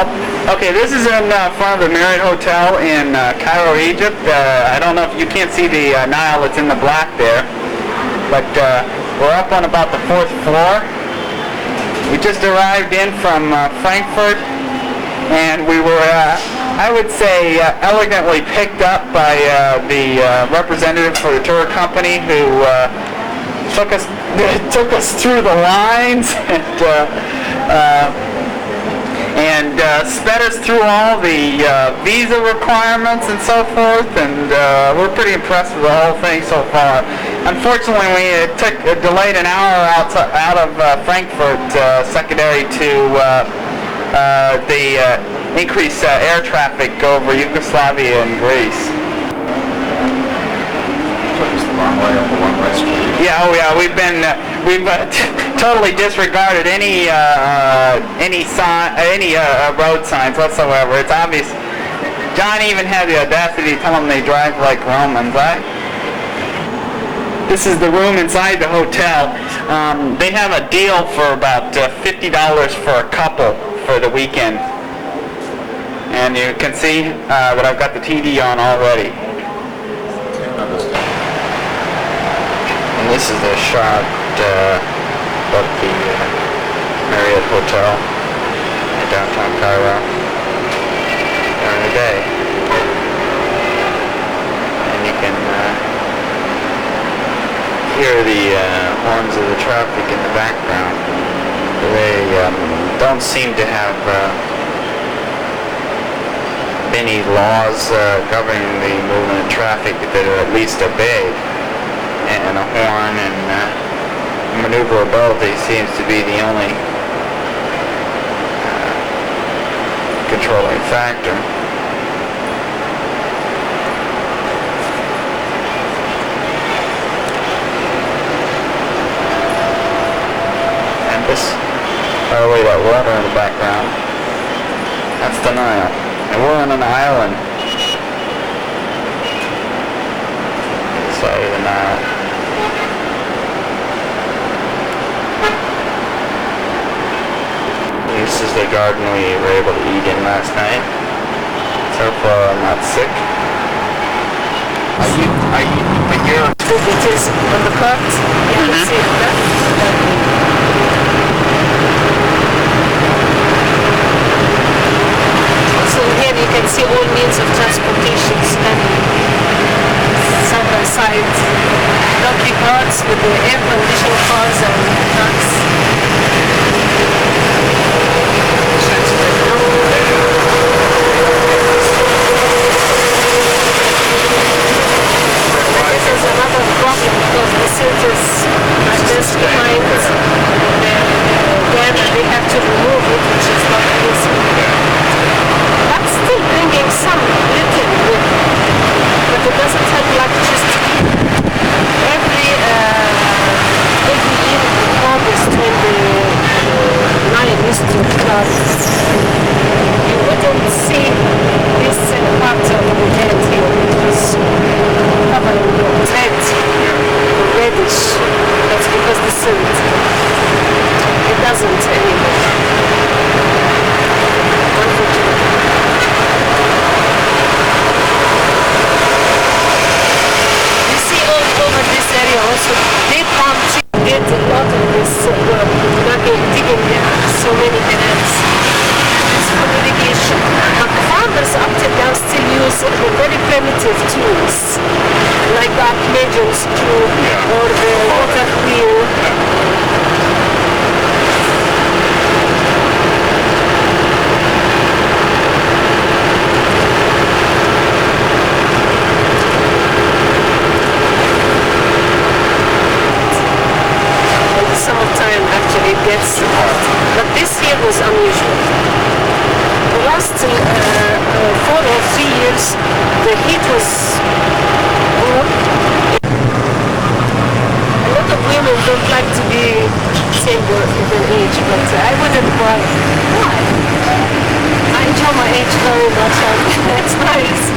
up. Okay, this is in front of the Marriott Hotel in Cairo, Egypt. I don't know if you can't see the Nile that's in the black there, but we're up on about the 4th floor. We just arrived in from Frankfurt, and we were, I would say, elegantly picked up by the representative for the tour company who took us through the lines and sped us through all the visa requirements and so forth, and we're pretty impressed with the whole thing so far. Unfortunately, it delayed an hour out of Frankfurt, secondary to the increased air traffic over Yugoslavia and Greece. Yeah, oh yeah, we've totally disregarded any road signs whatsoever. It's obvious. John even had the audacity to tell them they drive like Romans, right? This is the room inside the hotel. They have a deal for about $50 for a couple for the weekend, and you can see that I've got the TV on already. This is a shot of the Marriott Hotel in downtown Cairo during the day. And you can hear the horns of the traffic in the background. They don't seem to have any laws governing the movement of traffic that are at least obeyed. And a horn and maneuverability seems to be the only controlling factor. And this, by the way, that water in the background, that's the Nile. And we're on an island. Side of the Nile. This is the garden we were able to eat in last night. So far I'm not sick. But you're... It is on the cart. Yeah, let's see that. So here you can see all means of transportation standing side by side. Lovely carts with the air-conditioned cars and trucks. This is another problem because the silt is just behind then they have to remove it, which is not easy. But still bringing some little with, but it doesn't have electricity. Every year in August when the Nile used to flood, you wouldn't see this part of the head here. It was covering your head, reddish. That's because the silt. It doesn't anymore. Unfortunately. You see all over this area also, they did a lot of this work, digging so many canals. It's for irrigation. But the farmers up till now still use very primitive tools, like the Archimedes tool or the water wheel. Summertime actually it gets hot, but this year was unusual. The last 4 or 3 years the heat was warm. A lot of women don't like to be same age, but I wouldn't why. I enjoy my age very much and it's nice.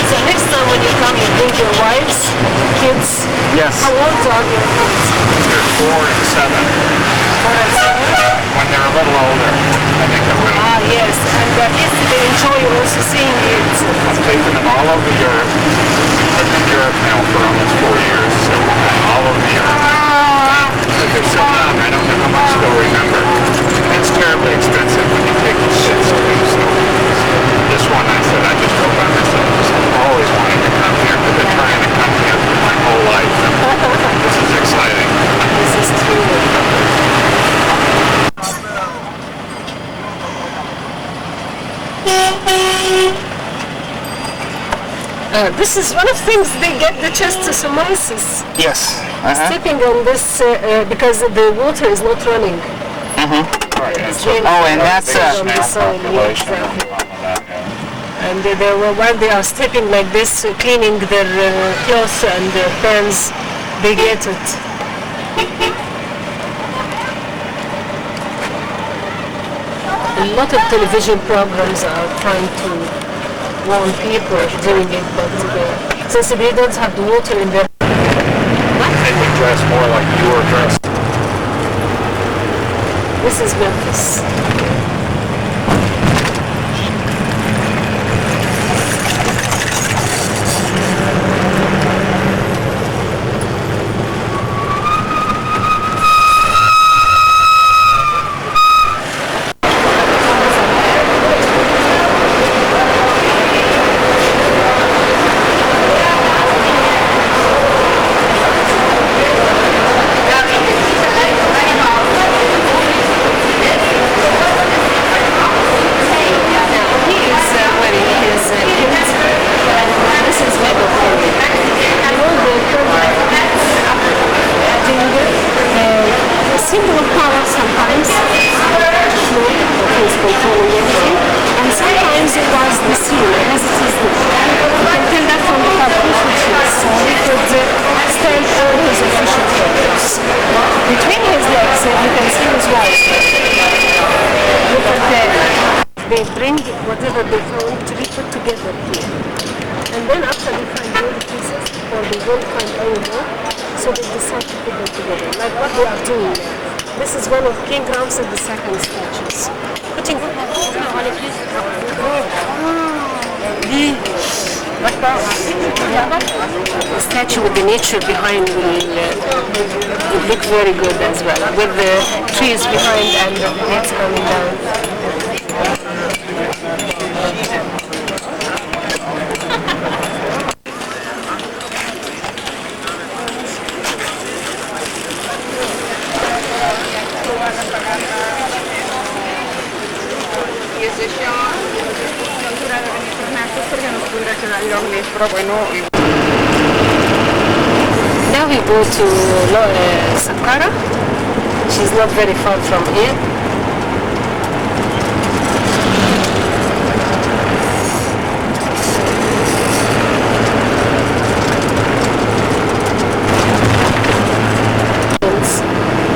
So next time when you come, you bring your wives, kids. Yes. How old are your kids? They're 4 and 7. 4 and 7? when they're a little older, I think I will. Ah, yes, and at least they enjoy also seeing it. I've taken them all over Europe. I've been in Europe now for almost 4 years, so all over Europe. But they're so young, I don't know how much they'll remember. It's terribly expensive when you take the shit to so this one I said I just go by myself. I've always wanted to come here, but they're trying to come here for my whole life. This is exciting. This is true. This is one of the things they get the chistosomiasis. Yes. Stepping on this because the water is not running. Right. And that's on the soil, yeah, exactly. And while they are stepping like this, cleaning their clothes and their pants, they get it. A lot of television programs are trying to warn people doing it, but since they don't have the water in their... They would dress more like you were dressed. This is Memphis. They bring whatever they found to be put together here. And then after they find all the pieces, or they don't find any more, so they decide to put them together, like what they are doing now. This is one of King Ramses II statues. Putting the statue with the nature behind will look very good as well, with the trees behind and the nets coming down. Now we go to Saqqara. She's not very far from here.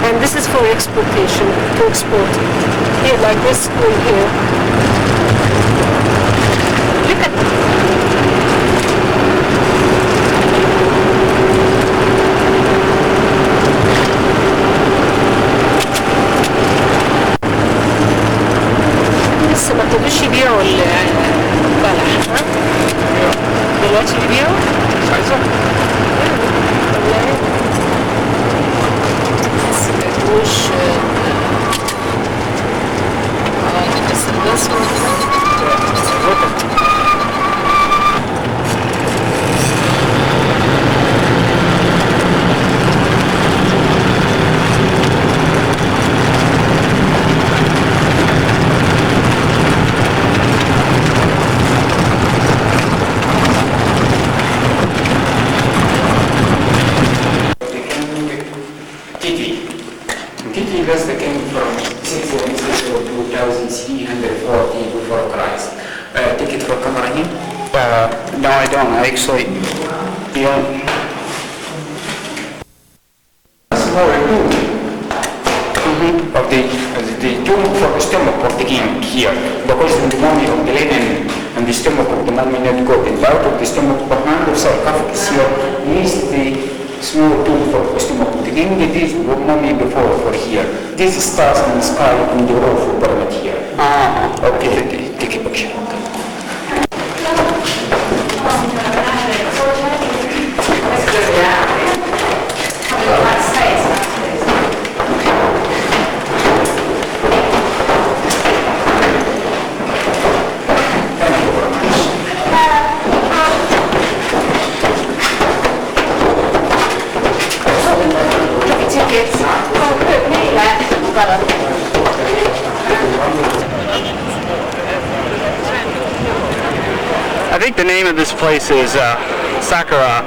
And this is for exportation, to export it. Here, like this school here. Look at لسه ما ابتدوش يبيعوا البلح، ها؟ دلوقتي يبيعوا؟ مش عايزة؟ لسه ما ابتدوش بس came from 2340 before Christ. Ticket for camera here? No, I don't. I actually, the only, of the tomb for the stomach of the king here, because in the mummy of the linen and the stomach of the mummy not got it out of the stomach behind the sarcophagus here needs the small tomb for costume of the king. This mummy before for here. This stars in the sky in the roof pyramid here. Okay, take a picture. I think the name of this place is Sakura.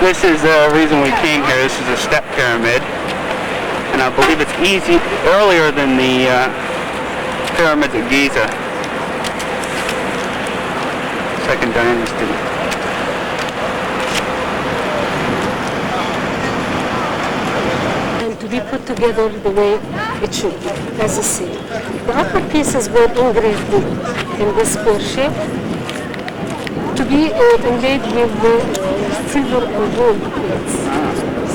This is the reason we came here. This is a step pyramid, and I believe it's earlier than the pyramids at Giza, Second Dynasty. To be put together the way it should be, as you see. The upper pieces were engraved in this pear shape to be inlaid with silver and gold plates.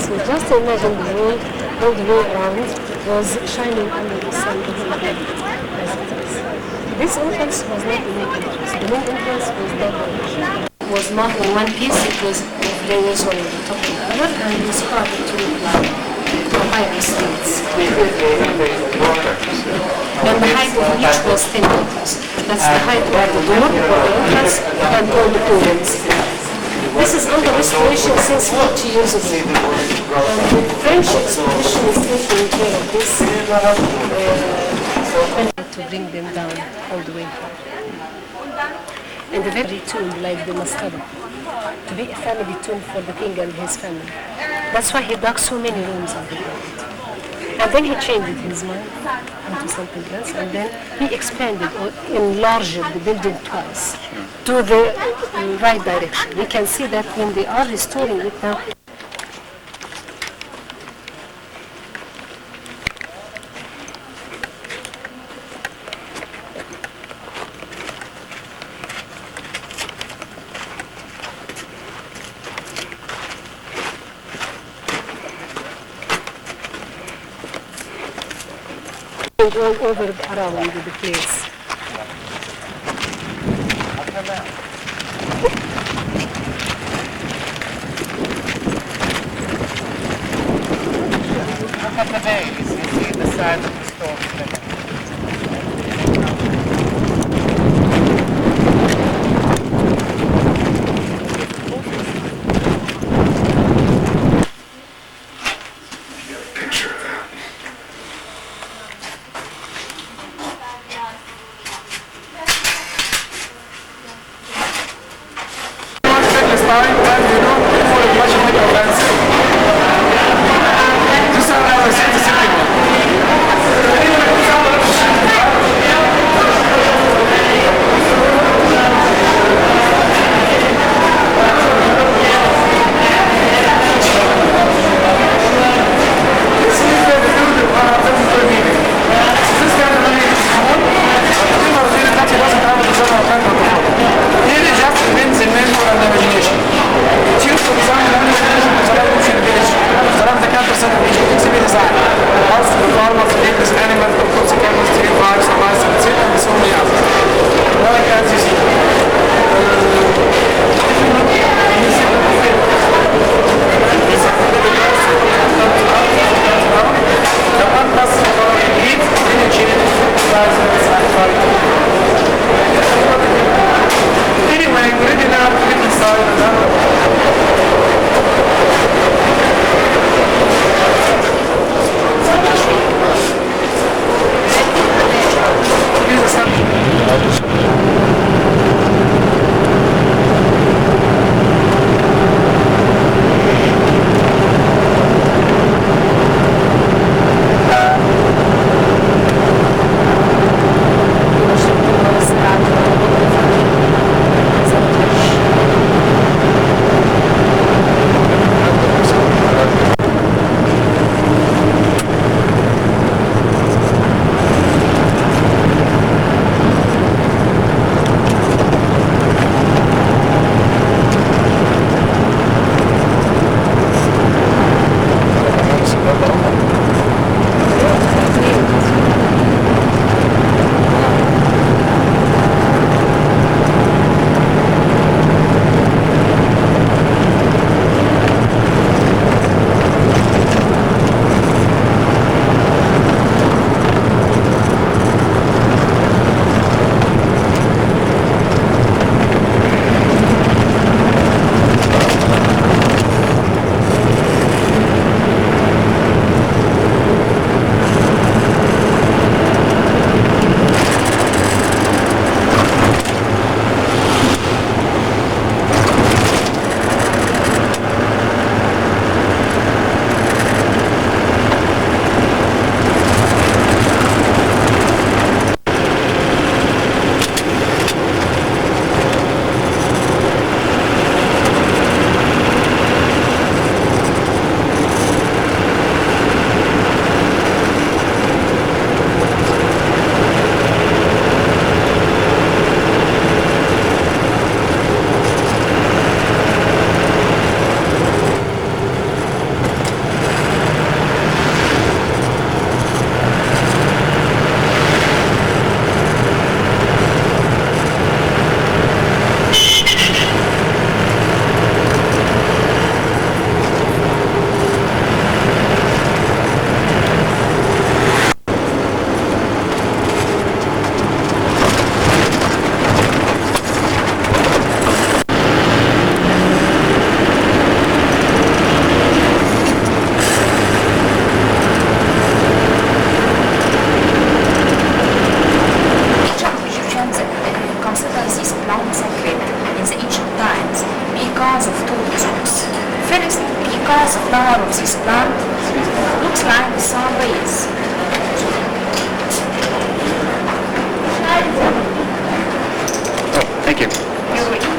So just imagine the world all the way around was shining under the sun as it is. This entrance was not the main entrance. The main entrance was that direction. It was not in one piece, it was layers on the top of the other, and it was carved to higher streets. And the height of each was 10 meters. That's the height of the door, or the entrance, and all the columns. This is under restoration since 40 years ago. And the French expedition is taking care of this to bring them down all the way. And the very tomb, like the mastaba, to be a family tomb for the king and his family. That's why he dug so many rooms of the pyramid. And then he changed his mind into something else, and then he expanded or enlarged the building twice to the right direction. We can see that when they are restoring it now. All over around the place. Look at the bays. You see the sides of the stone. consecrated in the ancient times because of two reasons. First, because the flower of this plant looks like the sun rays. Oh, thank you. You're welcome.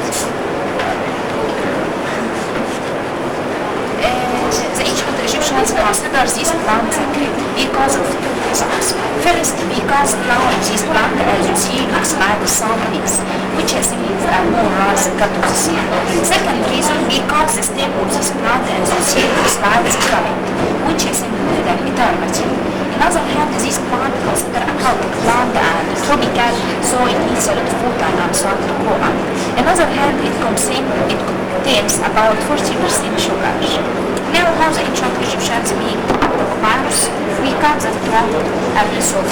The ancient Egyptians considered this plant sacred because of two reasons. First, because the flower of this plant, as you see, looks like the sun rays, which means that more as the god of the sea. Second reason, because the stem of this plant, as you see, looks like the comet, which is symbol of eternity. On the other hand, this plant is considered a Celtic plant and tropical, so it needs a lot of water and sun to grow up. On the other hand, it contains about 40% sugar. Now, how the ancient Egyptians made the papyrus, we cut the strong a piece of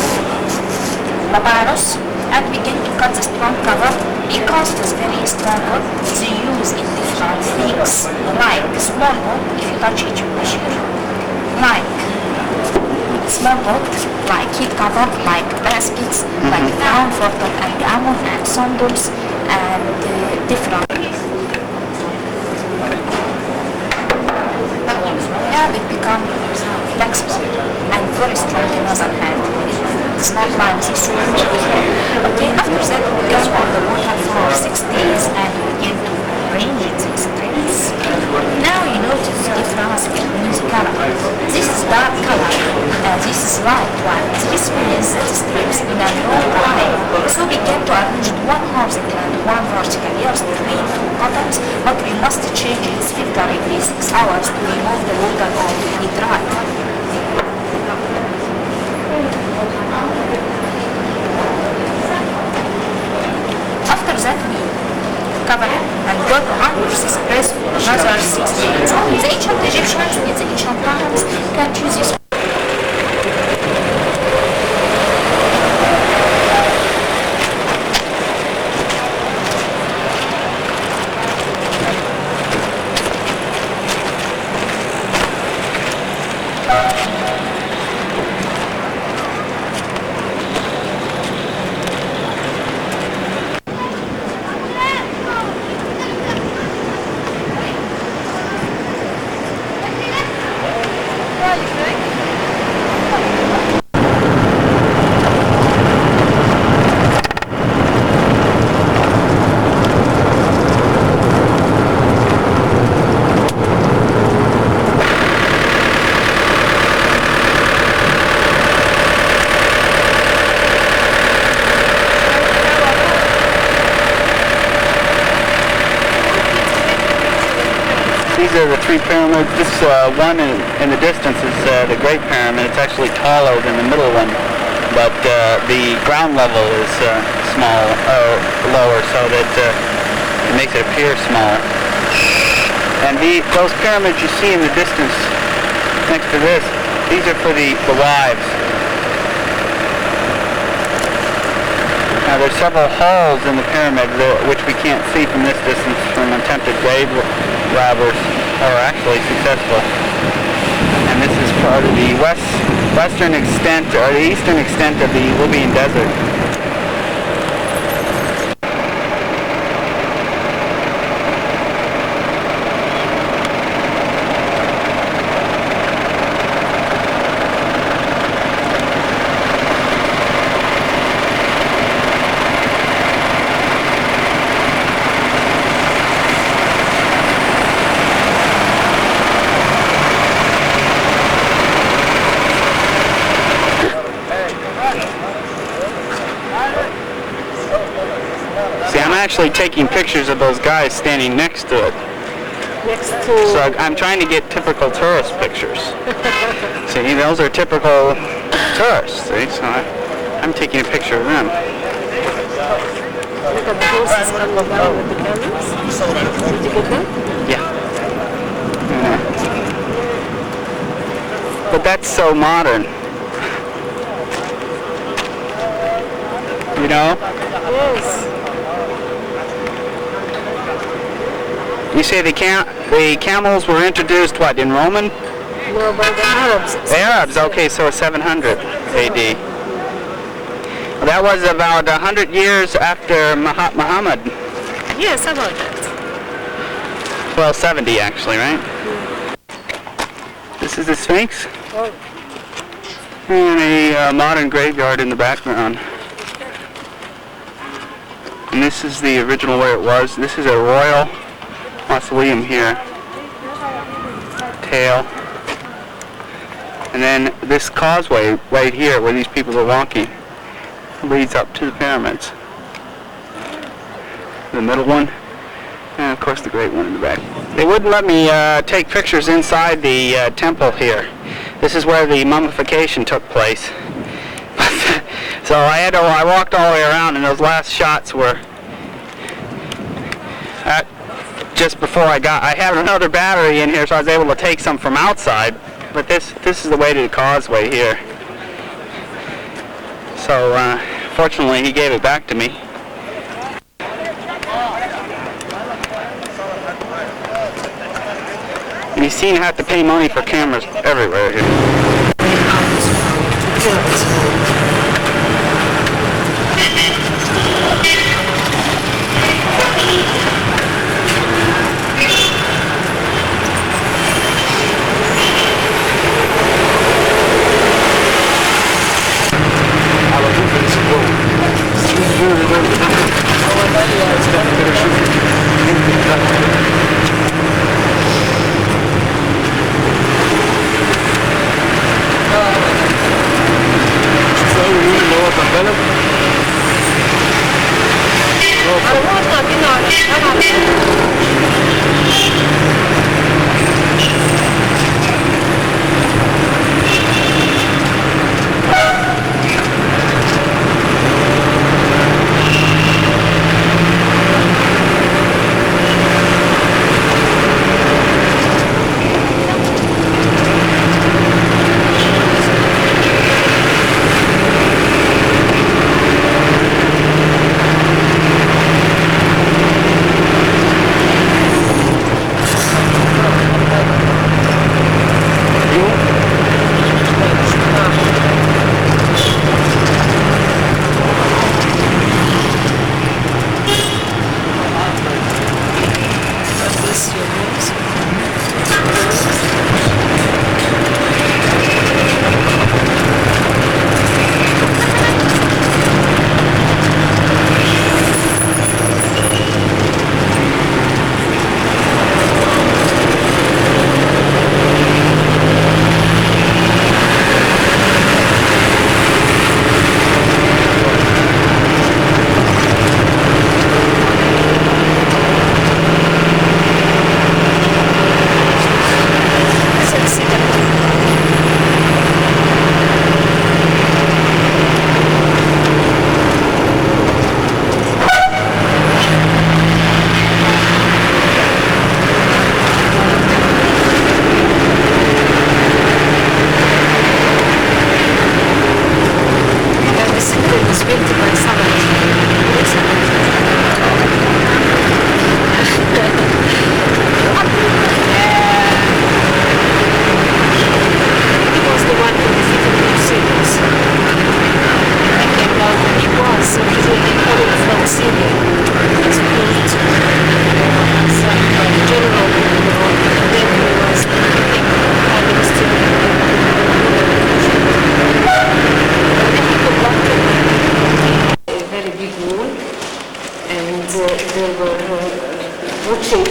papyrus and begin to cut the strong cover because it was very strong wood. They use in different things, like small wood, if you touch it, you measure, like small wood, like heat cover, like baskets, like down for and gammon and sandals and different. Now it becomes flexible and very strong on the other hand. It's not like this one. Okay, after that we go on the water for 6 days and we begin to arrange it in strings. Now you notice the difference between the color. This is dark color, this is light one. This means that the strips in a long line. So we get to arrange one horizontal and one vertical layers between two cottons, but we must change its filter every 6 hours to remove the water or to be dry. After that we cover it and work on this press for another 6 days. The ancient Egyptians in the ancient times can choose this. These are the three pyramids. This one in the distance is the Great Pyramid. It's actually taller than the middle one, but the ground level is lower, so that it makes it appear smaller. And those pyramids you see in the distance next to this, these are for the wives. Now there's several holes in the pyramid which we can't see from this distance from attempted grave robbers, or actually successful. And this is part of the western extent, or the eastern extent of the Libyan desert. I'm actually taking pictures of those guys standing next to it. So I'm trying to get typical tourist pictures. See, those are typical tourists, see? So I'm taking a picture of them. Look at the horses coming down with the camels. Did you get them? Yeah. But that's so modern. You know? Yes. You say the camels were introduced, what, in Roman? No, by the Arabs. The Arabs, okay, so 700 AD. That was about 100 years after Muhammad Yes, about that. Well, 70 actually, right? This is the Sphinx. Oh. And a modern graveyard in the background. And this is the original where it was. This is a royal mausoleum here. Tail. And then this causeway right here where these people are walking leads up to the pyramids. The middle one, and of course the great one in the back. They wouldn't let me take pictures inside the temple here. This is where the mummification took place. So I walked all the way around, and those last shots were just before I had another battery in here, so I was able to take some from outside. But this is the way to the causeway here. So fortunately, he gave it back to me. And you seem to have to pay money for cameras everywhere here.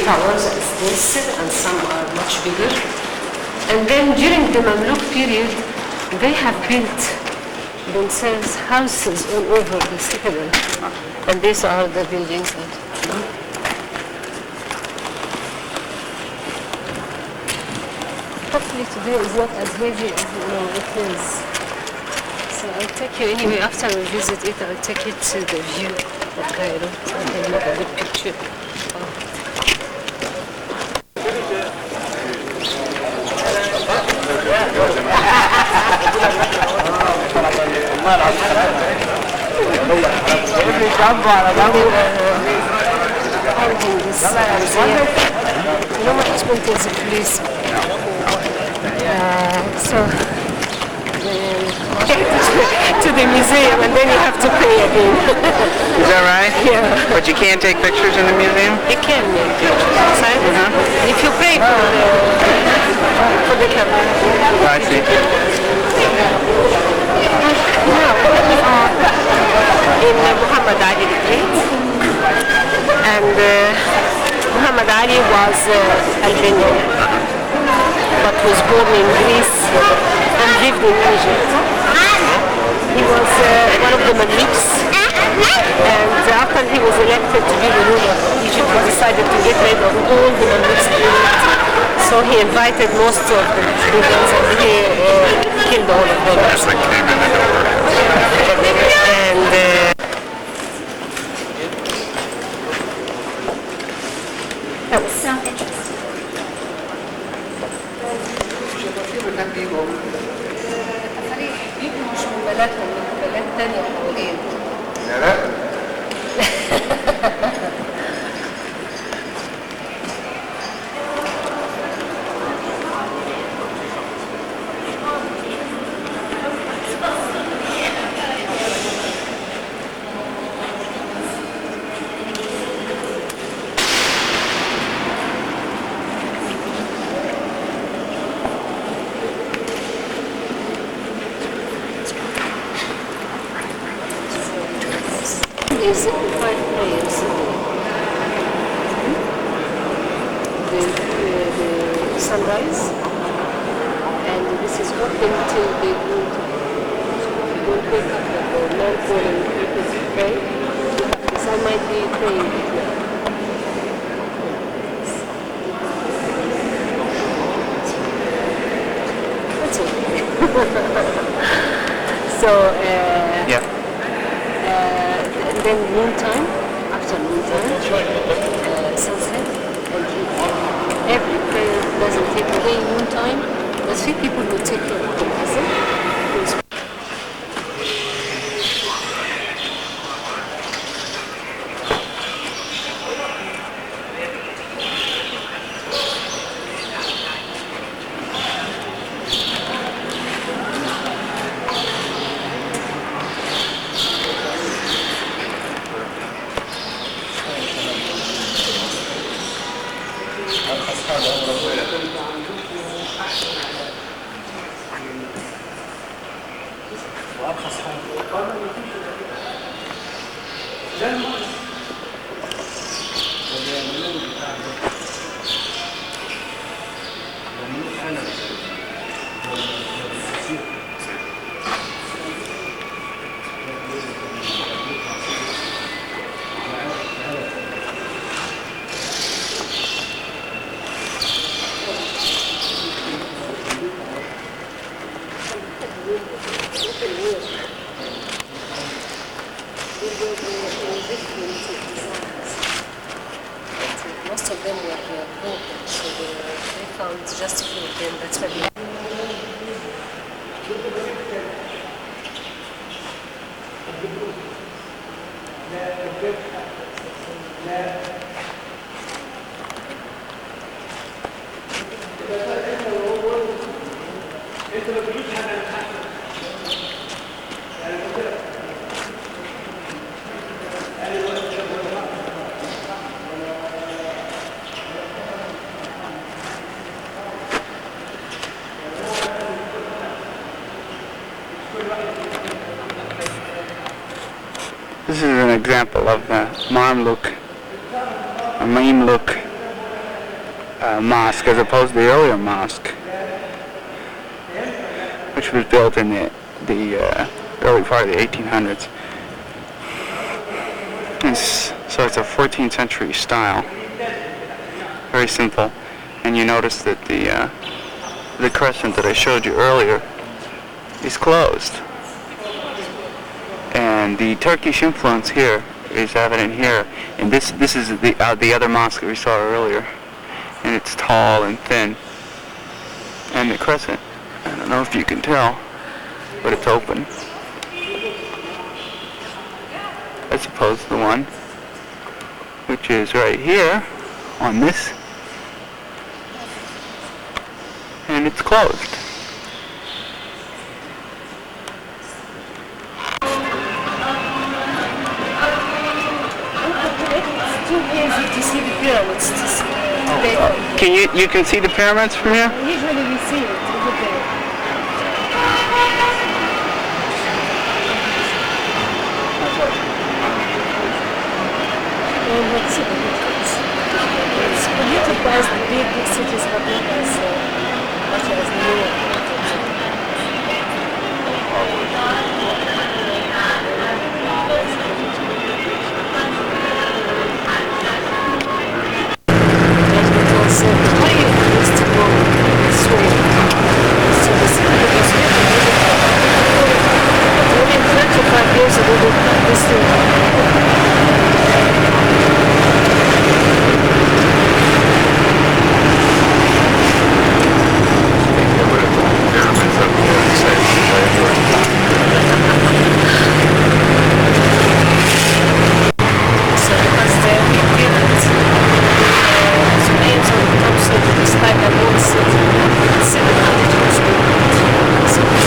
towers as this, and some are much bigger. And then during the Mamluk period, they have built themselves houses all over the citadel. And these are the buildings. Hopefully today is not as heavy as it is. So I'll take you anyway, after we visit it, I'll take you to the view of Cairo so I can make a good picture. You know what husband is a police? So to the museum, and then you have to pay again. Is that right? Yeah. But you can't take pictures in the museum? You can make pictures inside. If you pay for the camera. Oh, I see. Now, in Muhammad Ali the Great, and Muhammad Ali was Albanian, but was born in Greece and lived in Egypt. He was one of the Mamluks, and after he was elected to be the ruler of Egypt, he decided to get rid of all the Mamluks in Egypt. So he invited most of the students, and he killed all of them. As they came in the door. And that was So interesting. is 5 players. The sunrise, and this is open till they don't wake up the non-fallen people to pray. This I might be praying now. That's okay. So, Yeah. and then noontime, after noontime, sunset, and every prayer doesn't take away noontime. There's few people who take care of the muezzin. Most of them were broken, so they found just a few of them. That's why we This is an example of the Mamluk mosque as opposed to the earlier mosque, which was built in the early part of the 1800s. So it's a 14th century style, very simple, and you notice that the crescent that I showed you earlier is closed. And the Turkish influence here is evident here. And this is the other mosque that we saw earlier. And it's tall and thin. And the crescent, I don't know if you can tell, but it's open. As opposed to the one which is right here on this. And it's closed. to see the pyramids. They, You can see the pyramids from here? usually we see it over there. And what's it? It's polluted by the big cities, but not as much as New York. So the way is to go this way. So the city is only 25 years ago we got this way. So because they didn't names on the top so it's like a whole city. 700 years old. So it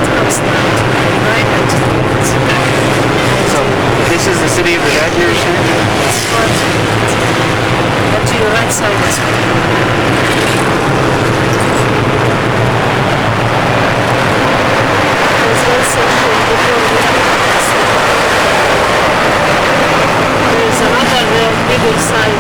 comes down to right at the end. So this is the city of the dead you're saying? It's part of it. But to your right side is there's one section before the there's another bigger side.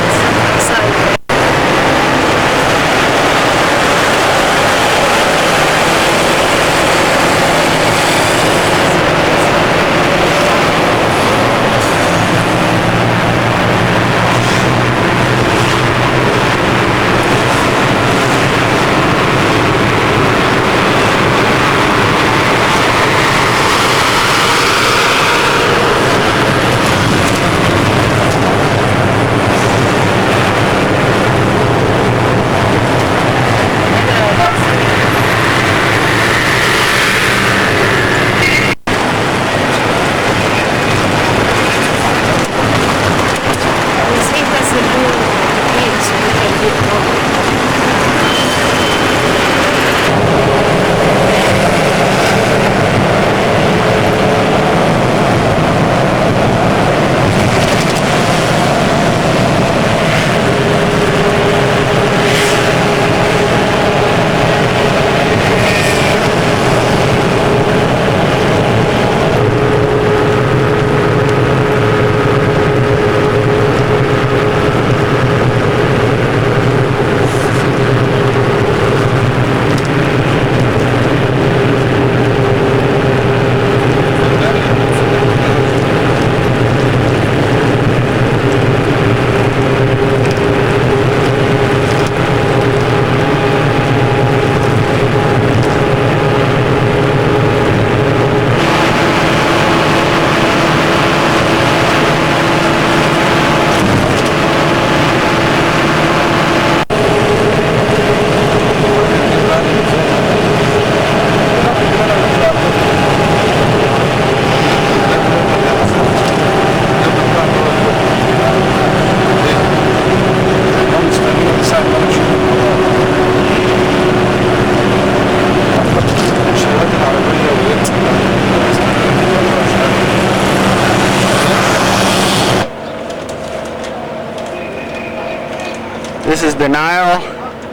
This is the Nile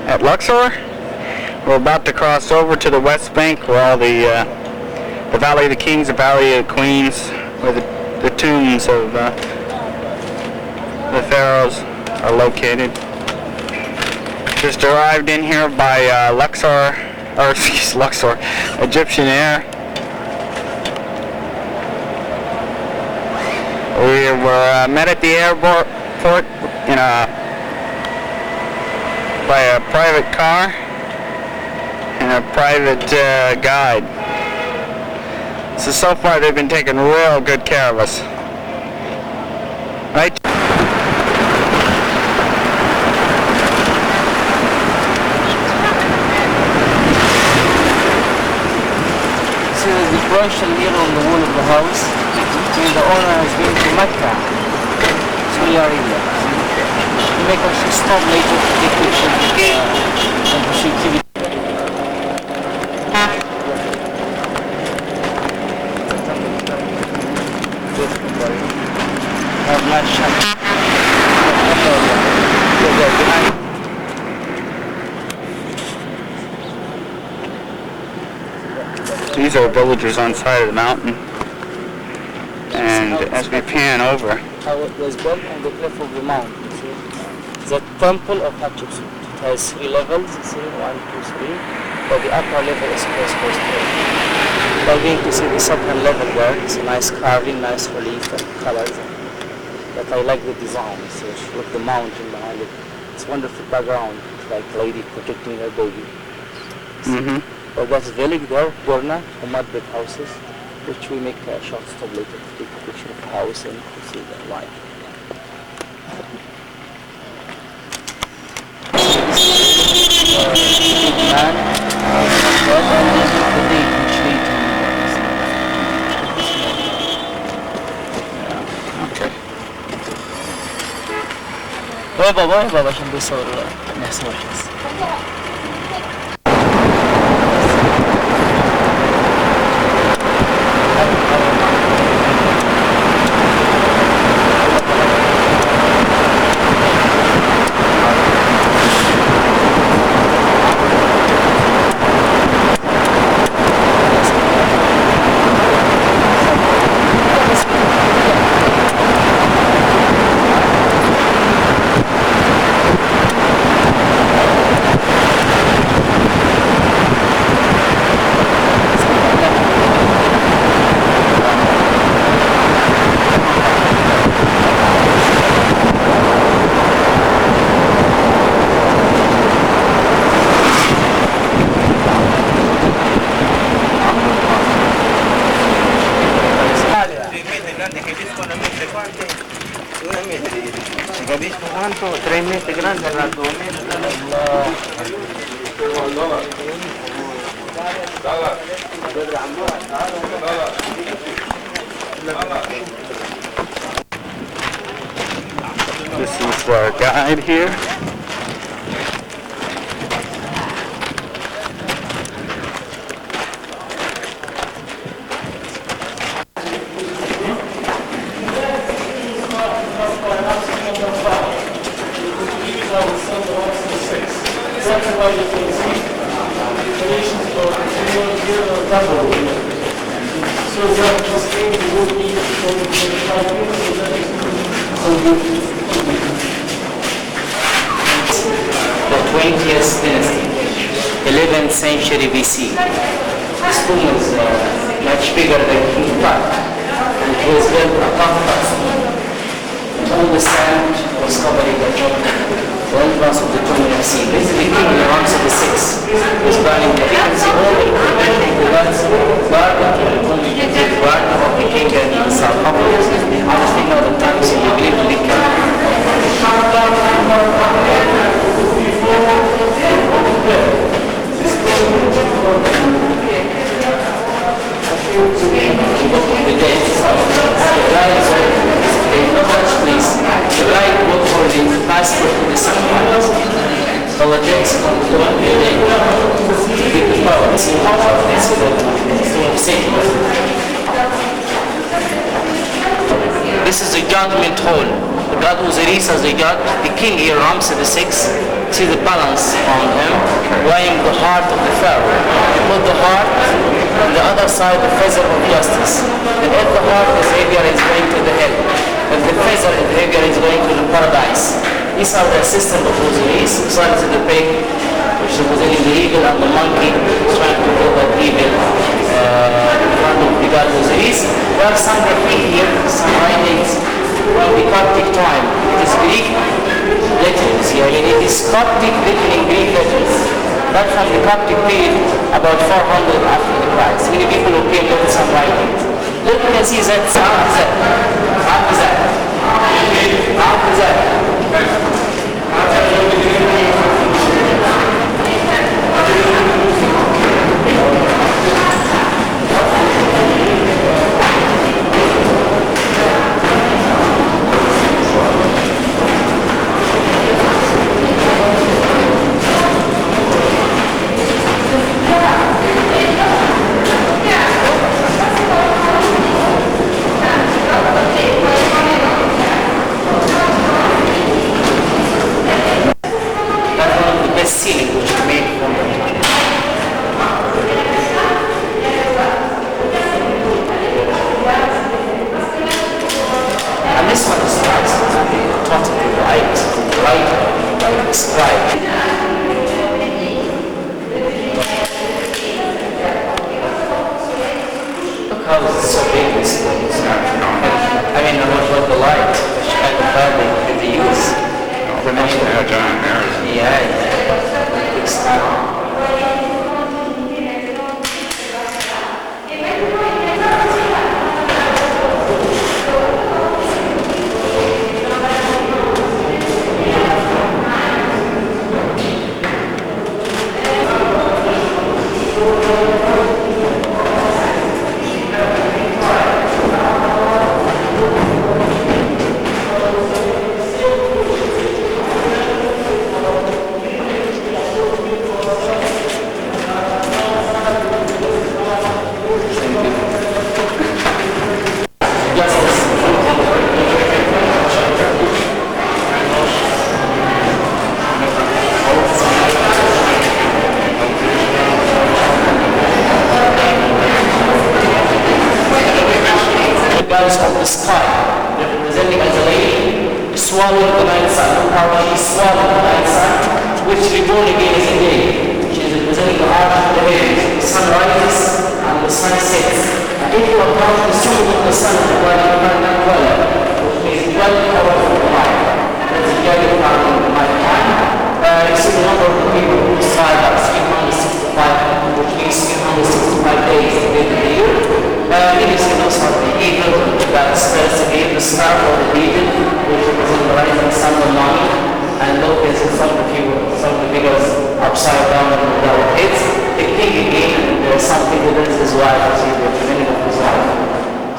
at Luxor. We're about to cross over to the West Bank where all the Valley of the Kings, the Valley of the Queens, where the tombs of the pharaohs are located. Just arrived in here by Luxor, Egyptian Air. We were met at the airport in by a private car and a private guide. So far they've been taking real good care of us. Right? This is the Persian mirror on the wall of the house. And the owner has been to Mecca, Saudi Arabia. To make us stop later to take pictures of the security. Have not shut. these are villages on the side of the mountain. And as we pan over, how it was built on the cliff of the mountain. See? The temple of Hatshepsut. It has 3 levels, you see, 1, 2, 3. But the upper level is close to it. We're going to see the second level there. It's a nice carving, nice relief and colors. But I like the design. So look the mountain behind it. It's a wonderful background. It's like a lady protecting her baby. But that's village there, Gorna, the mud brick houses, which we make a short stop later to take a picture of the house and to see the light. Oy baba عشان بيصور نحصور بس. Capisco quanto? 3 metri grande era 2 metri. this is our guide here. The 20th dynasty, 11th century BC. This tomb is much bigger than King Tut. It was built above us. All the sand was covering the entrance of the tomb of sea. This is the king Ramses VI. Was burning the vacancy all the gods guarding of the king and sarcophagus. Honestly, not the time, so you believe in the king. The right look for the passport to the sacrifice. Politics on the one to give the power to see how this is sacred. This is the judgment hall. The god Osiris as the judge. The king here, Ramses VI, see the balance on him, weighing the heart of the pharaoh. He put the heart on the other side, the feather of justice. And if the heart is heavier, it's going to the hell. If the feather is heavier, it's going to the paradise. These are the assistant of Osiris, besides the pig, which is representing the eagle, and the monkey trying to kill that evil in front of the god Osiris. We have some graffiti here, some writings from the Coptic time. It is Greek letters here, and it is Coptic written in Greek letters. But from the Coptic period, about 400 after the Christ. Many people who came with some writings. Look, you can see that sound is that. How is that? How is that? ceiling which is made from the described. Look how it's so big, this place. I mean, what the light, which kind of badly with the use. The mustache on there. Yeah. Big style. Of the sky, representing as a lady, swallowing the night sun. How she swallowed the night sun, which reborn again is a day. She is representing the arch of the heavens. The sun rises and the sun sets. And if you account the soul of the sun, the body cannot dwell, which means dwelling hour of the mind. That's the other part of the night time. You see the number of people who decide that 365, which means 365 days at the end of the year. It is also the eagle that spells again the star or the region, which represents the rising sun or morning. And look, there's some of the figures upside down and without heads. The king again, there is something that is his wife. See the meaning of his wife.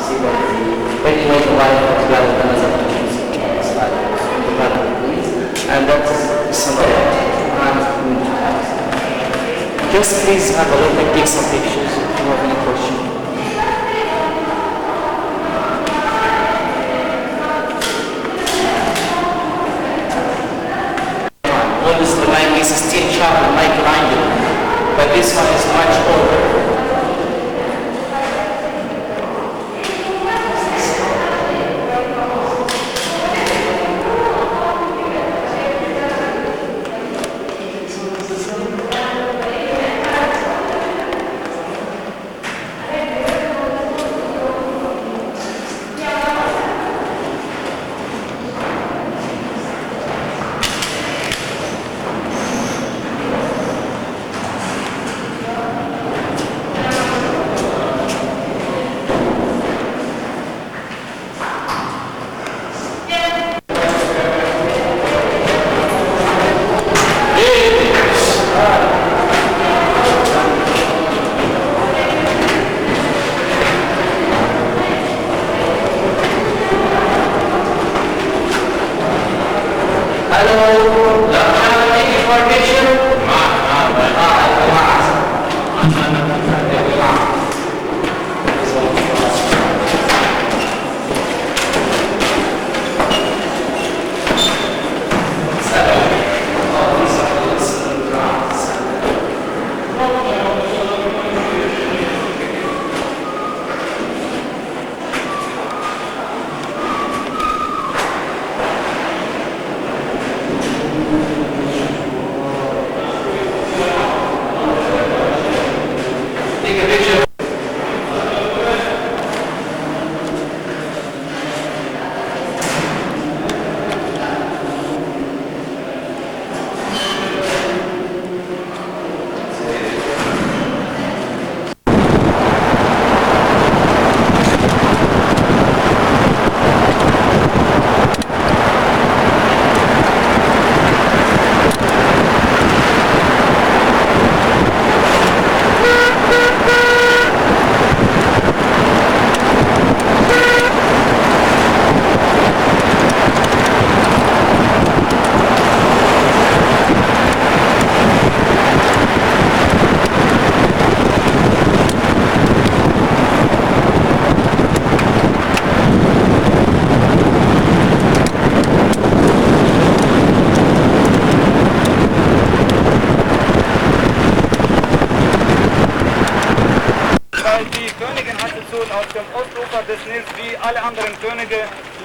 See that when you make a wife together, then as a and that's something. Just please have a look and take some pictures if you have any questions. The line is still sharp like blinded, but this one is much older.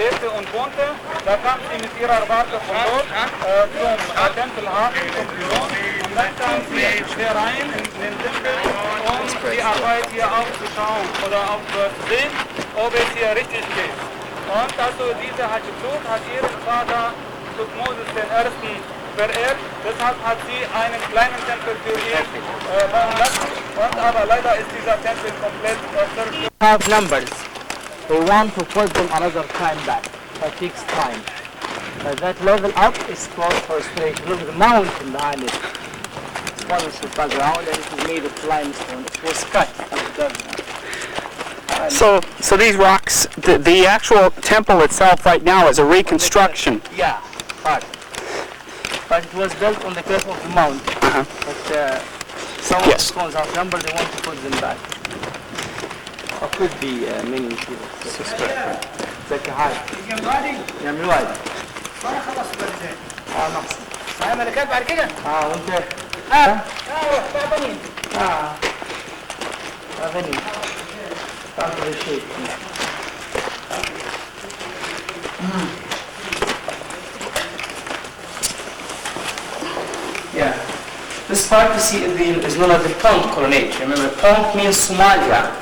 lebte und wohnte. Da kam sie mit ihrer Warte von dort zum Tempelhafen, zum Pyron. Und dann kam sie hier rein in den Tempel, um die Arbeit hier aufzuschauen oder auch zu sehen, ob es hier richtig geht. Und also diese Hatschepsut hat ihren Vater Tutmosis I. verehrt, deshalb hat sie einen kleinen Tempel für ihn bauen lassen. Und aber leider ist dieser Tempel komplett zerstört. Have numbers. They want to put them another time back. That takes time. But that level up is called for restoration. Look at the mountain behind it. It's one of the background and it is made of limestone. It was cut at the So these rocks, the actual temple itself right now is a reconstruction. Yeah, part. But it was built on the cliff of the mount. But some of the stones are numbered, they want to put them back. Or could be many people. Suspect. زكي هاي. يعملوا وايد. ما خلص بالزين. نقص. هاي ملكات بعد كده؟ وانت؟ روح تعبانين. غني. تعرف الشيء. Yeah. This part you see is known as the Ponk coronation. Remember, Ponk means Somalia.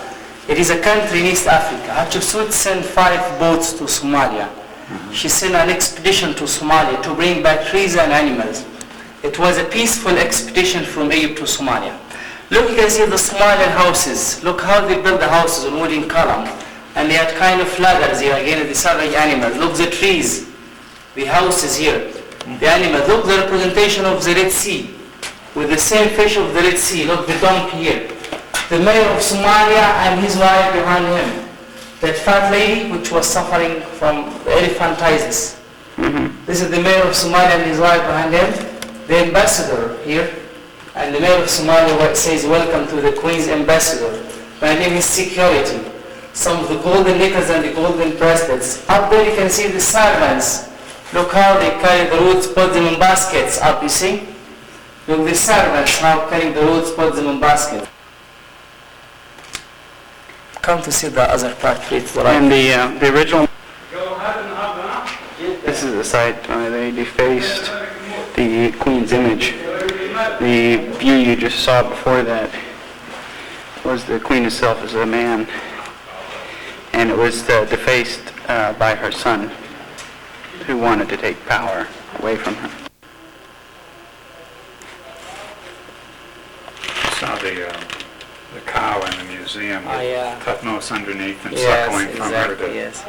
It is a country in East Africa. Hatshepsut sent 5 boats to Somalia. She sent an expedition to Somalia to bring back trees and animals. It was a peaceful expedition from Egypt to Somalia. Look, you can see the Somalian houses. Look how they built the houses on wooden column. And they had kind of ladders here, again, the savage animals. Look, the trees, the houses here, the animals. Look, the representation of the Red Sea, with the same fish of the Red Sea. Look, the donkey here. The mayor of Somalia and his wife behind him. That fat lady which was suffering from elephantiasis. This is the mayor of Somalia and his wife behind him. The ambassador here. And the mayor of Somalia says, welcome to the Queen's ambassador. My name is Security. Some of the golden necklaces and the golden bracelets. Up there you can see the servants. Look how they carry the roots, put them in baskets up, you see? Look, the servants now carrying the roots, put them in baskets. Come to see the other part, please. And the original... This is the site where they defaced the Queen's image. The view you just saw before that was the Queen herself as a man. And it was defaced by her son, who wanted to take power away from her. Saw the cow in the museum with yeah. Tutmos underneath and Yes, suckling from her exactly, to yes.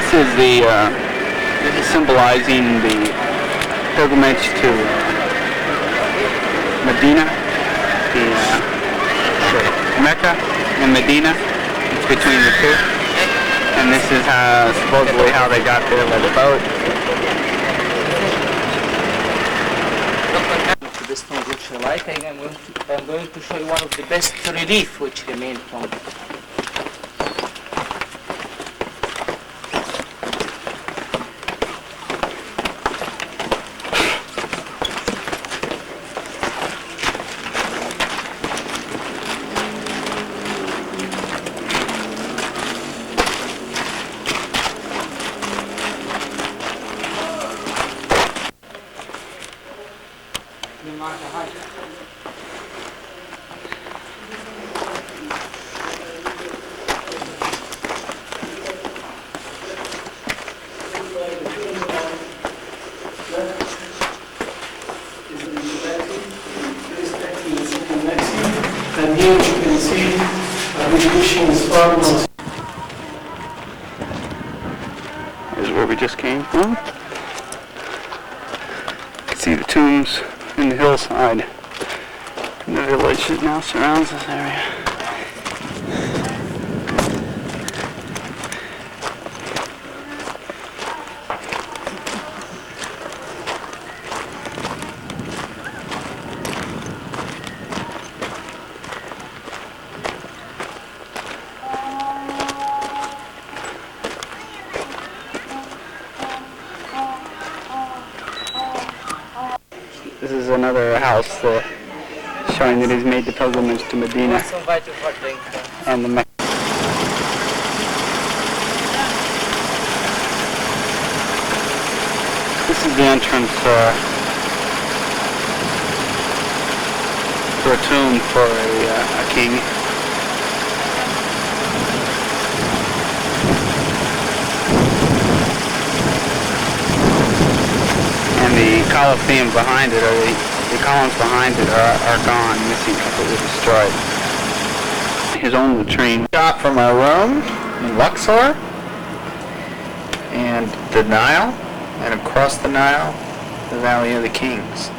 This is symbolizing the pilgrimage to Medina, Mecca and Medina. It's between the two. And this is supposedly how they got there by the boat. The stones which you like, I'm going to show you one of the best relief which remained from it. And here you can see the machine is almost is where we just came from. You can see the tombs in the hillside. And the village that now surrounds this area. This is another house showing that he's made the pilgrimage to Medina and the Mecca. This is the entrance to a tomb for a king. And the Colosseum behind it, or the columns behind it, are gone, missing, completely destroyed. His own latrine. Shot from our room in Luxor, and the Nile, and across the Nile, the Valley of the Kings.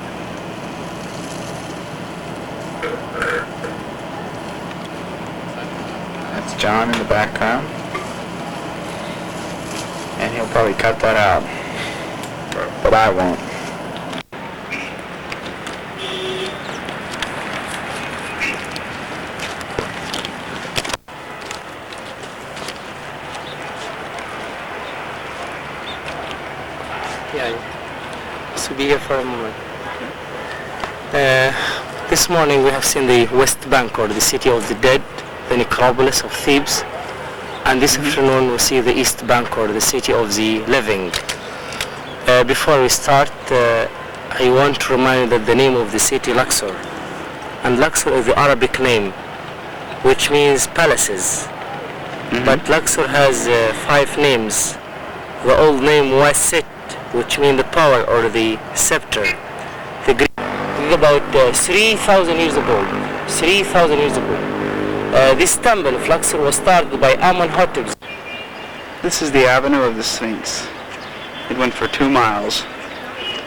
That's John in the background, and he'll probably cut that out. But I won't. Yeah, to be here for a moment. This morning we have seen the West Bank, or the city of the dead, the necropolis of Thebes, and this afternoon we see the East Bank, or the city of the living. Before we start, I want to remind you that the name of the city, Luxor, and Luxor is the Arabic name, which means palaces. But Luxor has 5 names. The old name was Set, which means the power or the scepter. The Greek is about 3,000 years ago. 3,000 years ago. This temple of Luxor was started by Amenhotep. This is the Avenue of the Sphinx. It went for 2 miles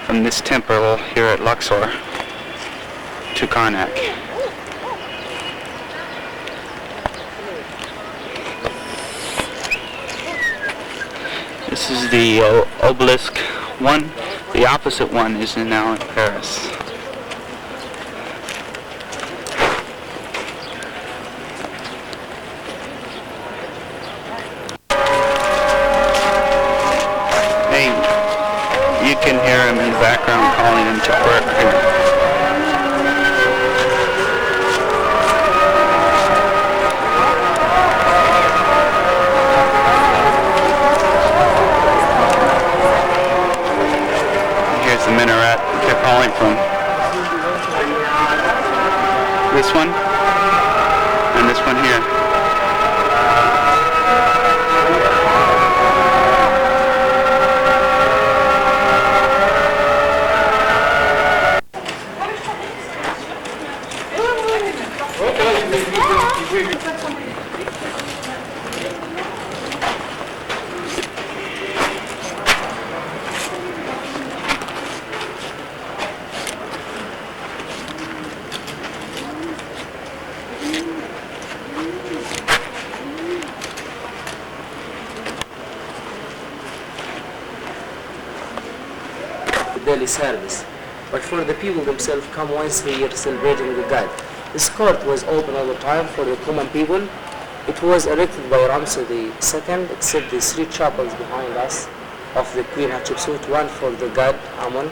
from this temple here at Luxor to Karnak. This is the obelisk one. The opposite one is now in Paris. Hey, you can hear him in the background calling him to work here. The minaret that they're calling from. This one and this one here. Daily service, but for the people themselves come once a year celebrating the God. This court was open all the time for the common people. It was erected by Ramses II, except the 3 chapels behind us of the Queen Hatshepsut, one for the god Amun,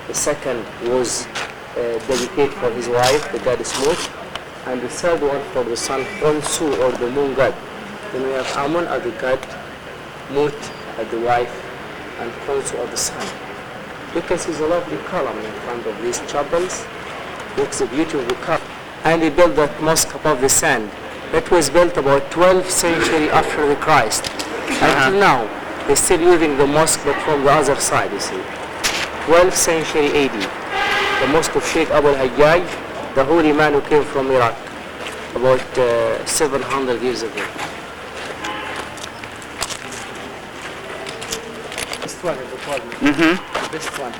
the second was dedicated for his wife, the goddess Mut, and the third one for the son Khonsu, or the moon god. Then we have Amun as the god, Mut as the wife, and Khonsu as the son. You can see the lovely column in front of these chapels. Looks the beauty of the cup. And they built that mosque above the sand. That was built about 12th century after the Christ. Until now, they're still using the mosque, but from the other side, you see. 12th century AD. The mosque of Sheikh Abu al-Hajjaj, the holy man who came from Iraq about 700 years ago. best one in the world. Mm-hmm. The best one.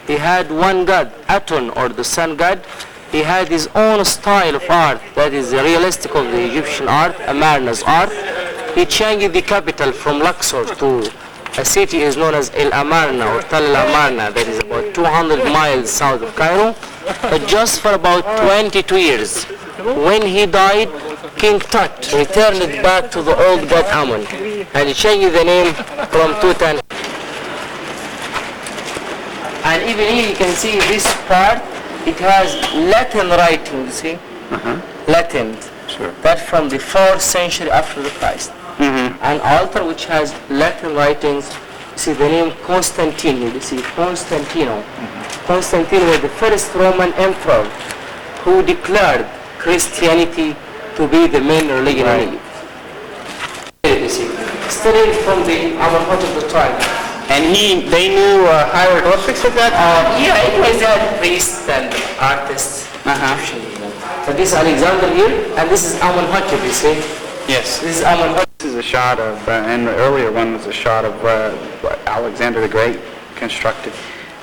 He had one god, Aton, or the sun god. He had his own style of art, that is the realistic of the Egyptian art, Amarna's art. He changed the capital from Luxor to a city is known as El Amarna or Tal El Amarna, that is about 200 miles south of Cairo, but just for about 22 years. When he died, King Tut returned it back to the old god Amun, and he changed the name from Tutan. And even here you can see this part, it has Latin writing, you see? Latin. Sure. That from the 4th century after the Christ. An altar which has Latin writings, you see the name Constantine, you see Constantino. Constantine was the first Roman emperor who declared Christianity to be the main religion in Egypt. You see, studied from the Amenhotep of the time. And they knew hieroglyphics at that time? Yeah, it was that priests and artists. So this is Alexander here, and this is Amenhotep, you see. Yes. This is Amenhotep. This is a shot of, and the earlier one was a shot of what Alexander the Great constructed.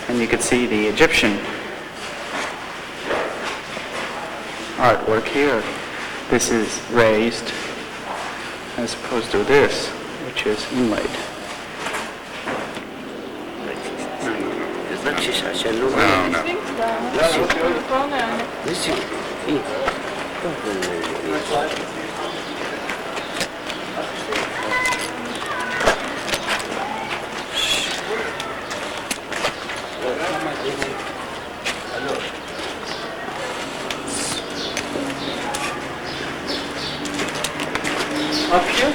And you could see the Egyptian artwork here. This is raised as opposed to this, which is inlaid. No, no. Up here.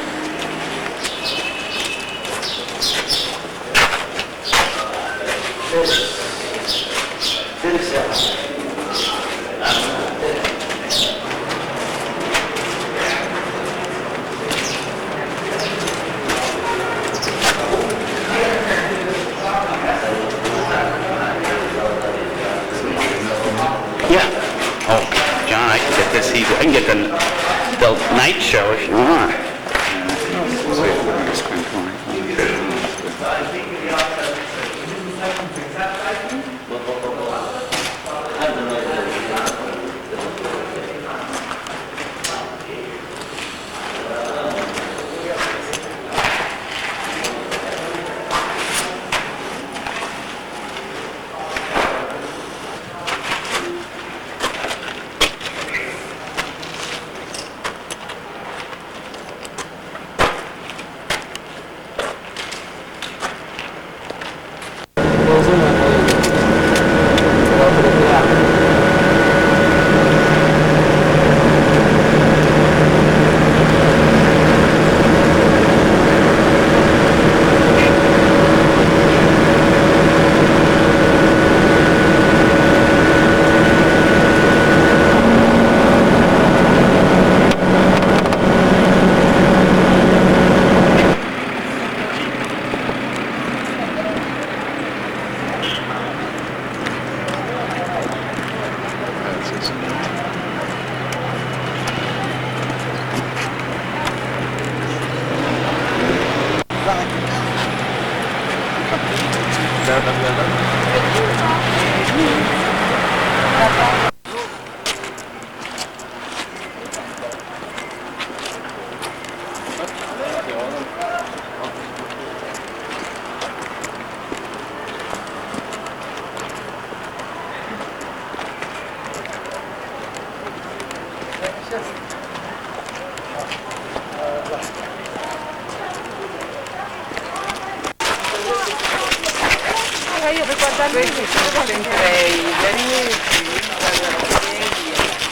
Yeah. Oh, John, I can get this easy. I can get the night show if you want.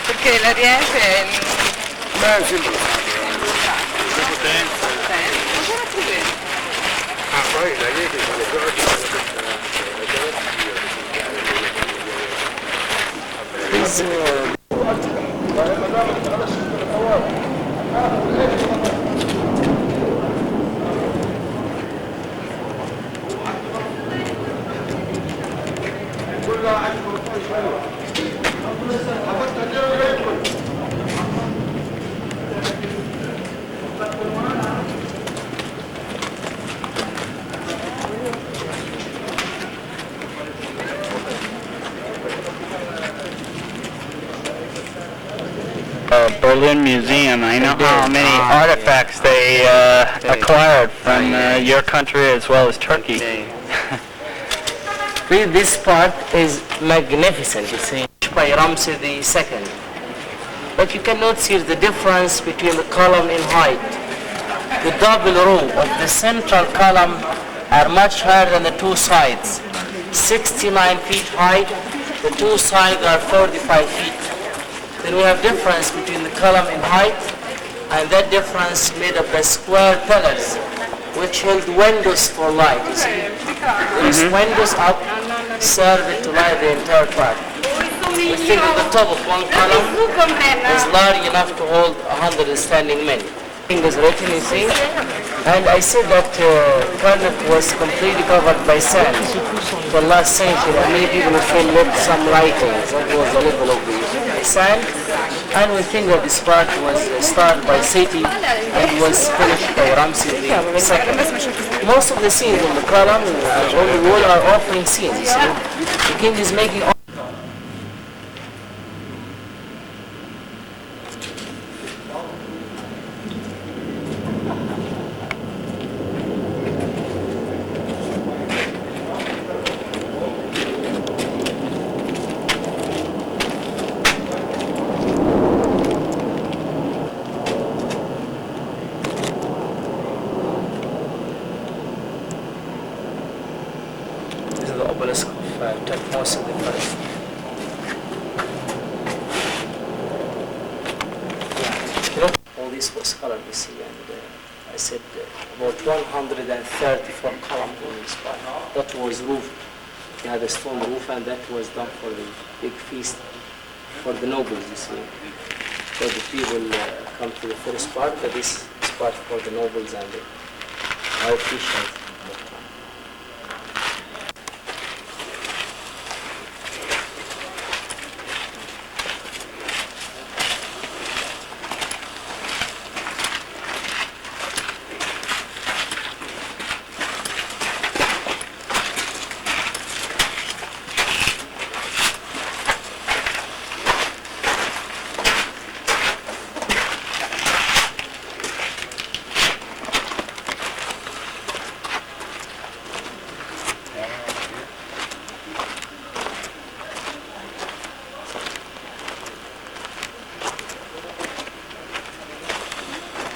Perché la riente è Beh, sì. Ah, poi la rete fa le Berlin Museum. I know how many artifacts they acquired from your country as well as Turkey. Really, this part is magnificent, you see, by Ramses II. But you cannot see the difference between the column in height. The double row of the central column are much higher than the two sides. 69 feet high, the two sides are 45 feet. Then we have difference between the column in height, and that difference made up the square pillars, which held windows for light, you see. Those windows up serve it to light the entire part. We think that the top of one column is large enough to hold 100 standing men. Thing is written, you see, and I said that Karnak was completely covered by sand for last century. Many people feel left some writings. That was the level of the sand, and we think that this part was started by Seti and was finished by Ramses II. Most of the scenes on the column on the wall are offering scenes. You see, the king is making. Obelisk of Tutmosis I. You know, all this was colored, you see, and I said about 134 columns on this part. That was roof. You had a stone roof, and that was done for the big feast for the nobles, you see. So the people come to the first part, but this is part for the nobles and the high officials.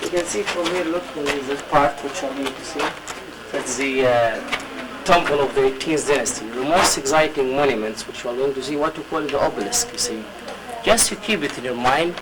You can see from here, look, there is a part which I'm going to see. That's the temple of the 18th dynasty. The most exciting monuments which you are going to see, what you call the obelisk, you see. Just to keep it in your mind.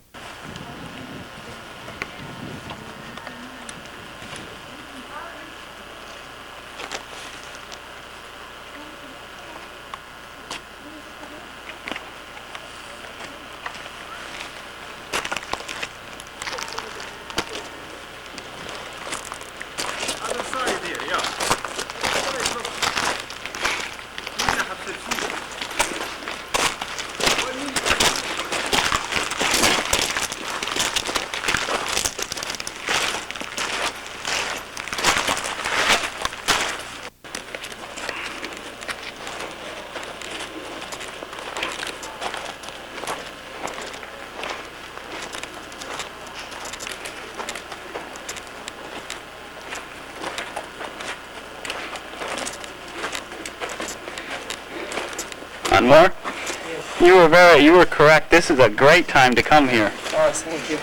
Anwar? You were correct. This is a great time to come here. Oh, thank you.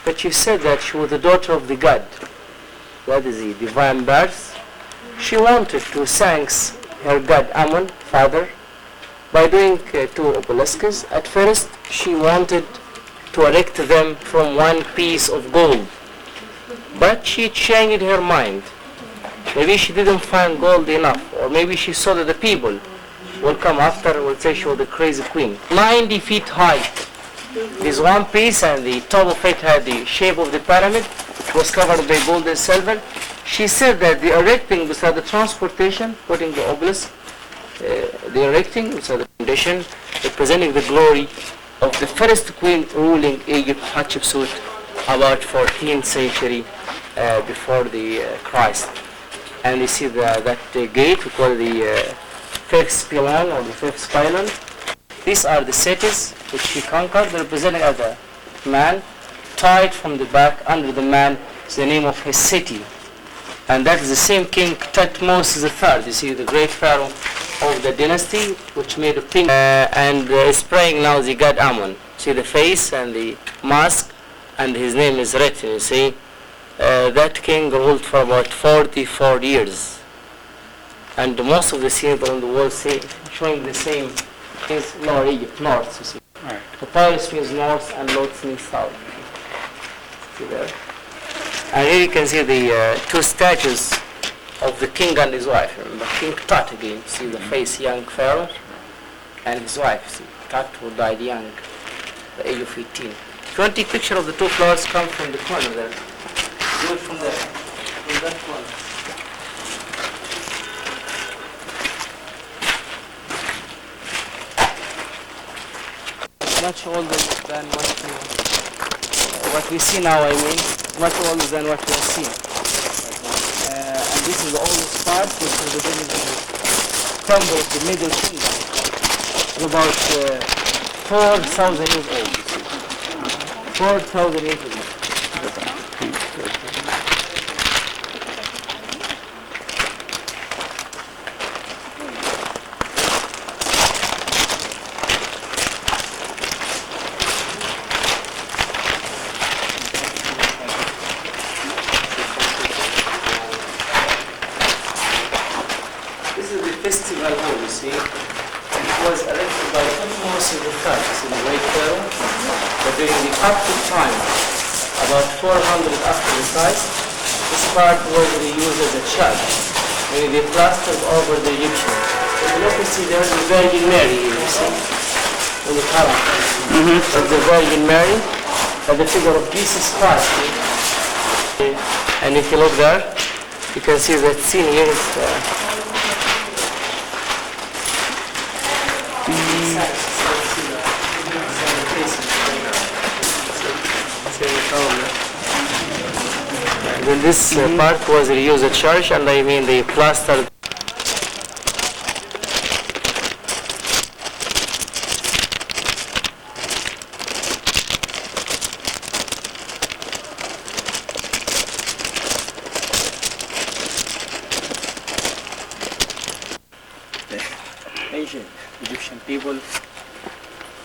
But you said that she was the daughter of the god. That is the divine birth. She wanted to thank her god Ammon, father, by doing two obelisks. At first, she wanted to erect them from one piece of gold, but she changed her mind. Maybe she didn't find gold enough, or maybe she saw that the people will come after and will say she was the crazy queen. 90 feet high. This one piece, and the top of it had the shape of the pyramid. It was covered by gold and silver. She said that the erecting beside the transportation, putting the obelisk, the erecting beside the foundation, representing the glory of the first queen ruling Egypt, Hatshepsut, about 14th century before the Christ. And you see that gate, we call the fifth pylon or the fifth pylon. These are the cities which she conquered, representing as a man tied from the back. Under the man is the name of his city. And that is the same king Thutmose III. You see the great pharaoh of the dynasty, which made a pink and is praying now the god Ammon. See the face and the mask, and his name is written. You see, that king ruled for about 44 years. And most of the scenes on the wall showing the same is Lower Egypt, north, you see. Right. Papyrus means north and Lot means south. See there? And here you can see the two statues of the king and his wife. Remember, King Tut again. See the face, young pharaoh, and his wife. See, Tut who died young, at the age of 18. If you want to take a picture of the two flowers, come from the corner there. Do it from there, from that corner. Much older than what we see now, I mean, much older than what we have seen. And this is the oldest part, which is the temple of the Middle Kingdom, about 4,000 years old. 4,000 years old. Festival hall, you see. It was erected by Thutmose III, the great pharaoh, but during the Coptic time, about 400 after the Christ, this part was reused as a church, meaning they plastered over the Egyptian. If you look, you see there's the Virgin Mary here, you see, in the column. That's the Virgin Mary, and the figure of Jesus Christ. And if you look there, you can see that scene here is then this part was reused as a church, and I mean they plastered. The ancient Egyptian people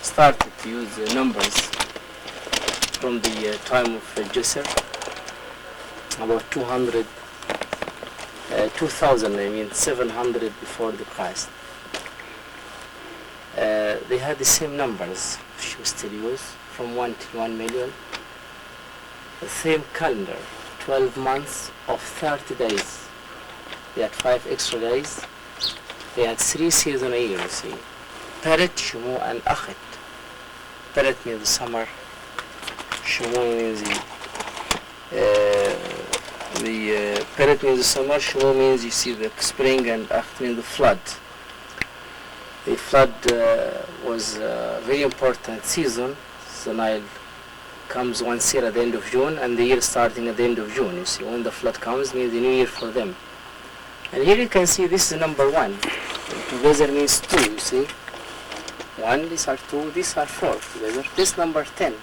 started to use numbers from the time of Djoser, about 700 before the Christ. They had the same numbers which we still use, from 1 to 1 million. The same calendar, 12 months of 30 days. They had 5 extra days. They had 3 seasons a year, you see. Peret, Shumu, and Akhet. Peret means the summer. Shumu means the Peret means the summer. Shumu means, you see, the spring, and Akhet means the flood. The flood was a very important season. The Nile comes once year at the end of June, and the year starting at the end of June. You see, when the flood comes, means the new year for them. And here you can see this is number 1. Together means 2, you see. 1, these are 2, these are 4 together. This number 10.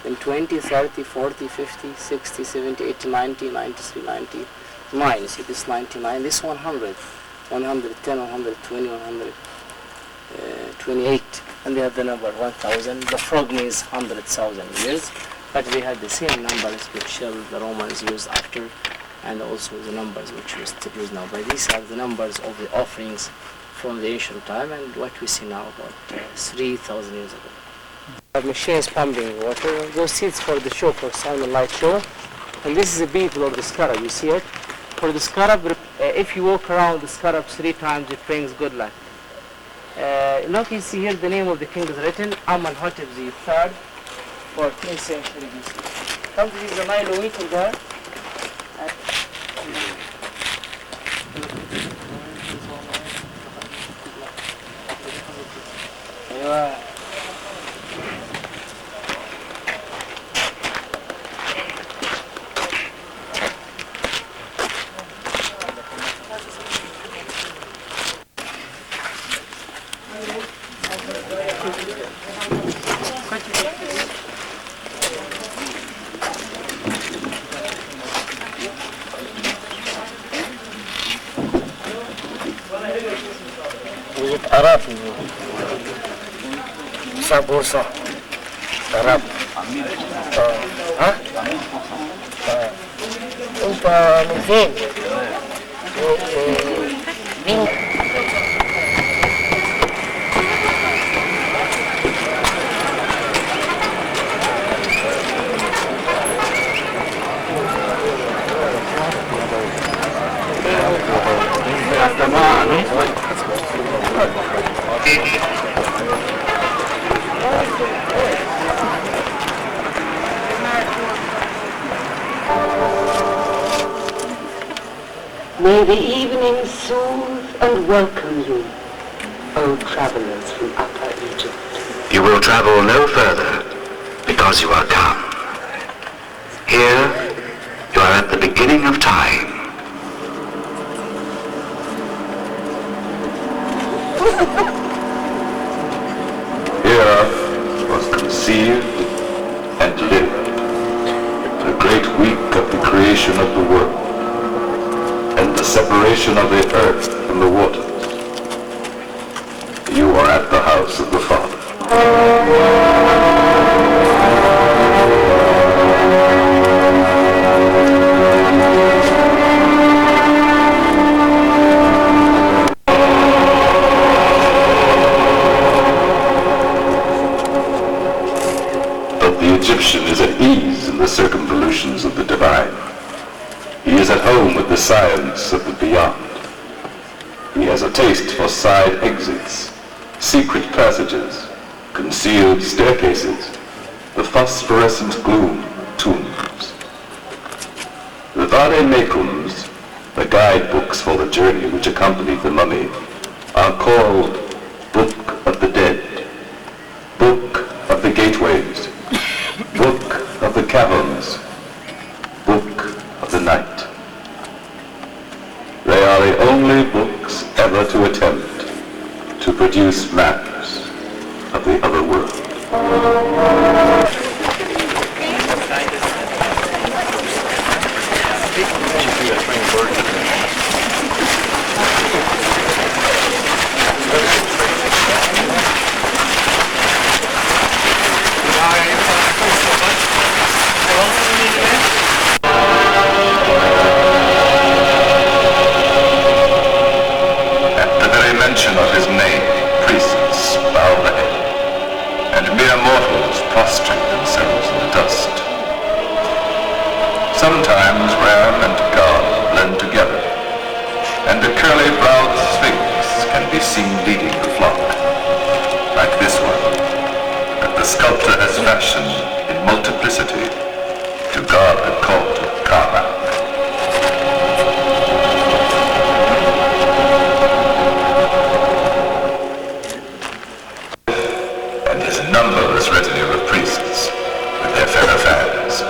Then 20, 30, 40, 50, 60, 70, 80, 90, 93, 99. You see this 99, this 100. 110, 120, 128. And they have the number 1000. The frog means 100,000 years. But they had the same numbers which the Romans used after, and also the numbers which we still use now. But these are the numbers of the offerings from the ancient time and what we see now about 3,000 years ago. Our machine is pumping water. Those seeds for the show, for salmon light show. And this is a beetle or the scarab, you see it? For the scarab, if you walk around the scarab 3 times, it brings good luck. Look, you see here the name of the king is written, Amenhotep III, 14th century BC. Come to this Nile wheat in there. Arab Sabursa Arab ها انت من فين؟ مين؟ May the evening soothe and welcome you, O travelers from Upper Egypt. You will travel no further because you are come. Here, you are at the beginning of time. Here was conceived and lived the great week of the creation of the world and the separation of the earth from the waters. You are at the house of the Father. But the Egyptian is at ease in the circumvolutions of the divine. He is at home with the science of the beyond. He has a taste for side exits, secret passages, concealed staircases, the phosphorescent gloom of tombs. The vade-mecums, the guidebooks for the journey which accompanied the mummy, are called Book of the Dead, Book of the Gateways, Book of the Caverns, Book of the Night. They are the only books ever to attempt to produce maps of the other world. Mention of his name, priests bow the head, and mere mortals prostrate themselves in the dust. Sometimes Ram and God blend together, and a curly-browed sphinx can be seen leading the flock, like this one, that the sculptor has fashioned in multiplicity to God had called to carve out. Numberless retinue of priests with their feather fans.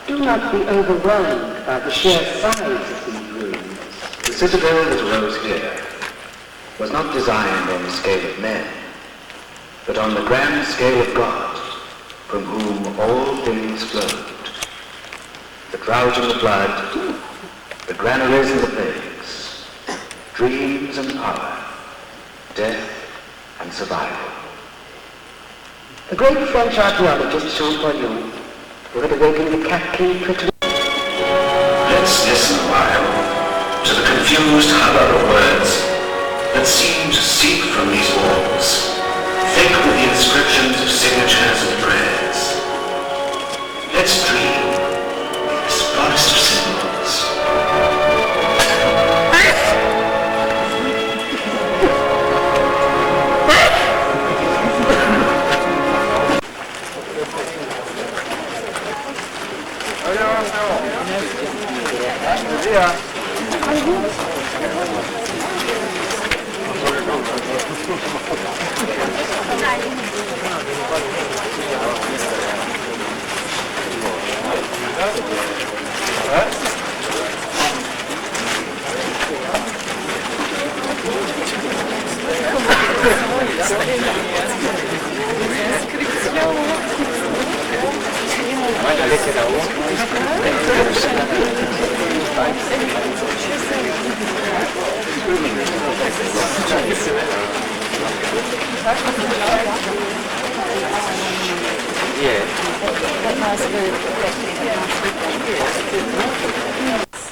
Do not be overwhelmed by the sheer size of these rooms. The citadel that rose here was not designed on the scale of men, but on the grand scale of God, from whom all things flowed. The drought and the flood, the granaries and the plagues, dreams and power, death and survival. The great French archaeologist Champollion, who had awakened the cat king pretty. Let's listen a while to the confused hubbub of words that seem to seep from these walls, thick with the inscriptions of signatures and prayers. Let's dream this forest of symbols.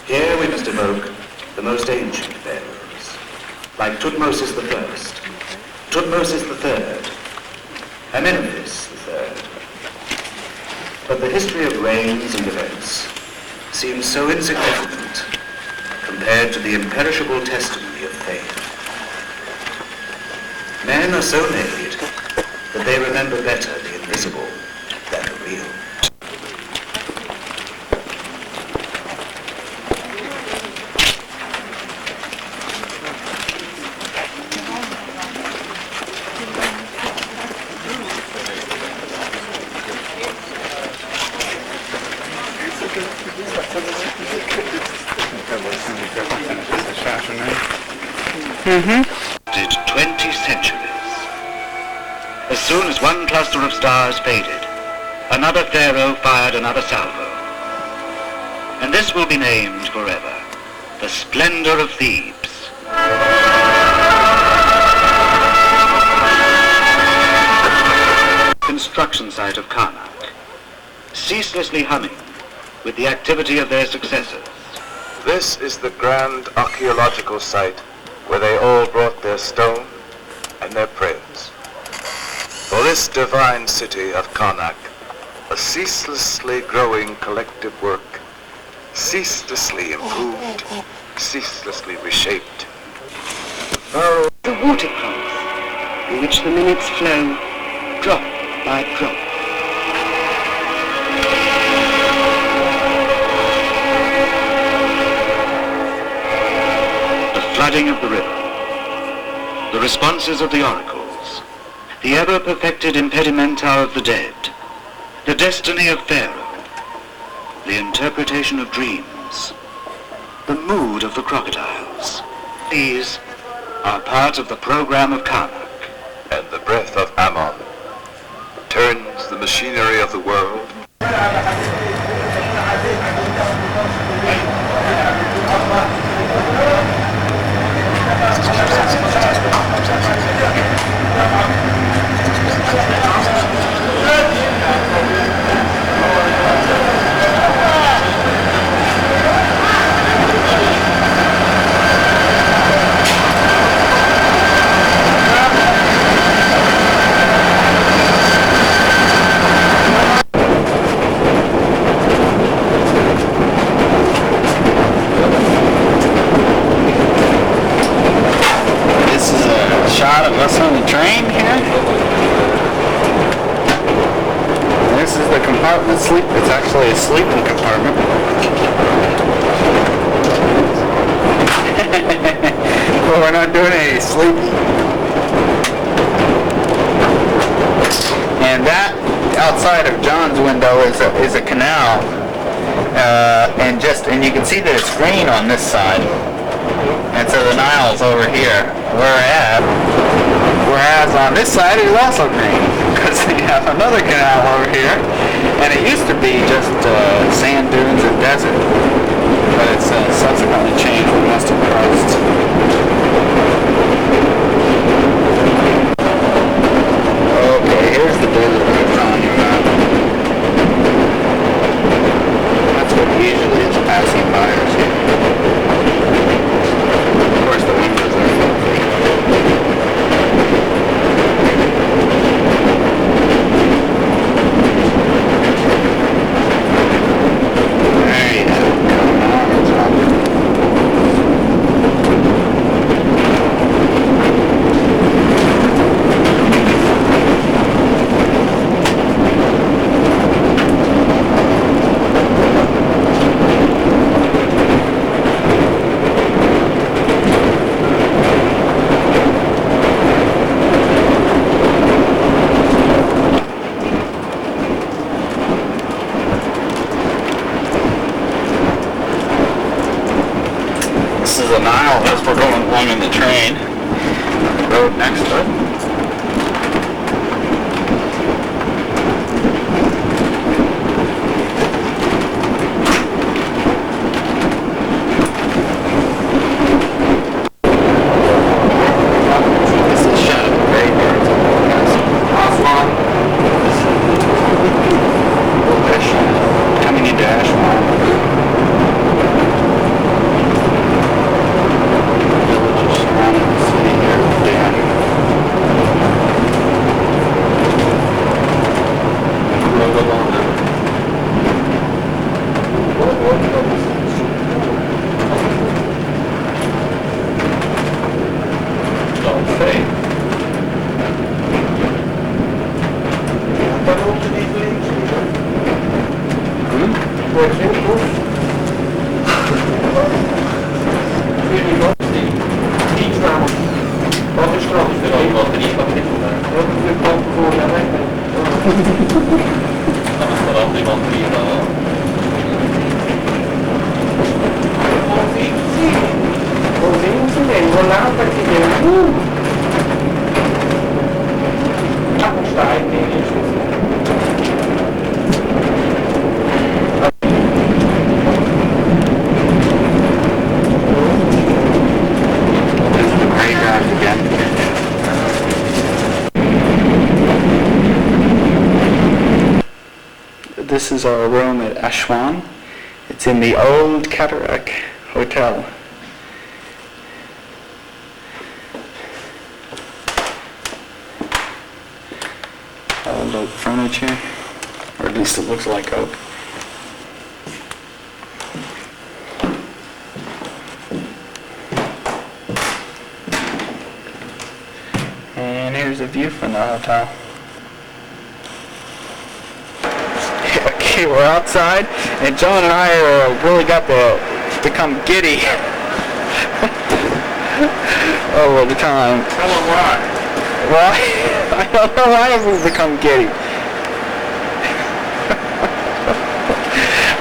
Here we must evoke the most ancient pharaohs, like Tutmosis I, Tutmosis III, Amenhotep III. But the history of reigns and events seems so insignificant compared to the imperishable testimony of faith. Men are so made that they remember better the invisible than the real. Did 20 centuries. As soon as one cluster of stars faded, another pharaoh fired another salvo. And this will be named forever the splendor of Thebes. Construction site of Karnak, ceaselessly humming with the activity of their successors. This is the grand archaeological site where they all brought their stone and their prayers. For this divine city of Karnak, a ceaselessly growing collective work, ceaselessly improved, ceaselessly reshaped. Oh, the watercloth in which the minutes flow, drop by drop. Flooding of the river, the responses of the oracles, the ever-perfected impedimenta of the dead, the destiny of Pharaoh, the interpretation of dreams, the mood of the crocodiles. These are part of the program of Karnak. And the breath of Ammon turns the machinery of the world. Shot of us on the train here. This is the compartment sleep. It's actually a sleeping compartment. Well, we're not doing any sleeping. And that outside of John's window is a canal, and you can see that it's green on this side. And so the Nile's over here, whereas on this side it is also green, because you have another canal over here, and it used to be just sand dunes and desert, but it's subsequently changed with most of Christ. This is the Nile as we're going along in the train. The road next to it. Coming into Ashwan. Villages surrounding the city here. Don't fade. This is our room at Ashwan. It's in the old Cataract Hotel. Old oak furniture, or at least it looks like oak. And here's a view from the hotel. Okay, we're outside, and John and I really got to become giddy over the time. Tell them why. Well, I don't know why we've become giddy.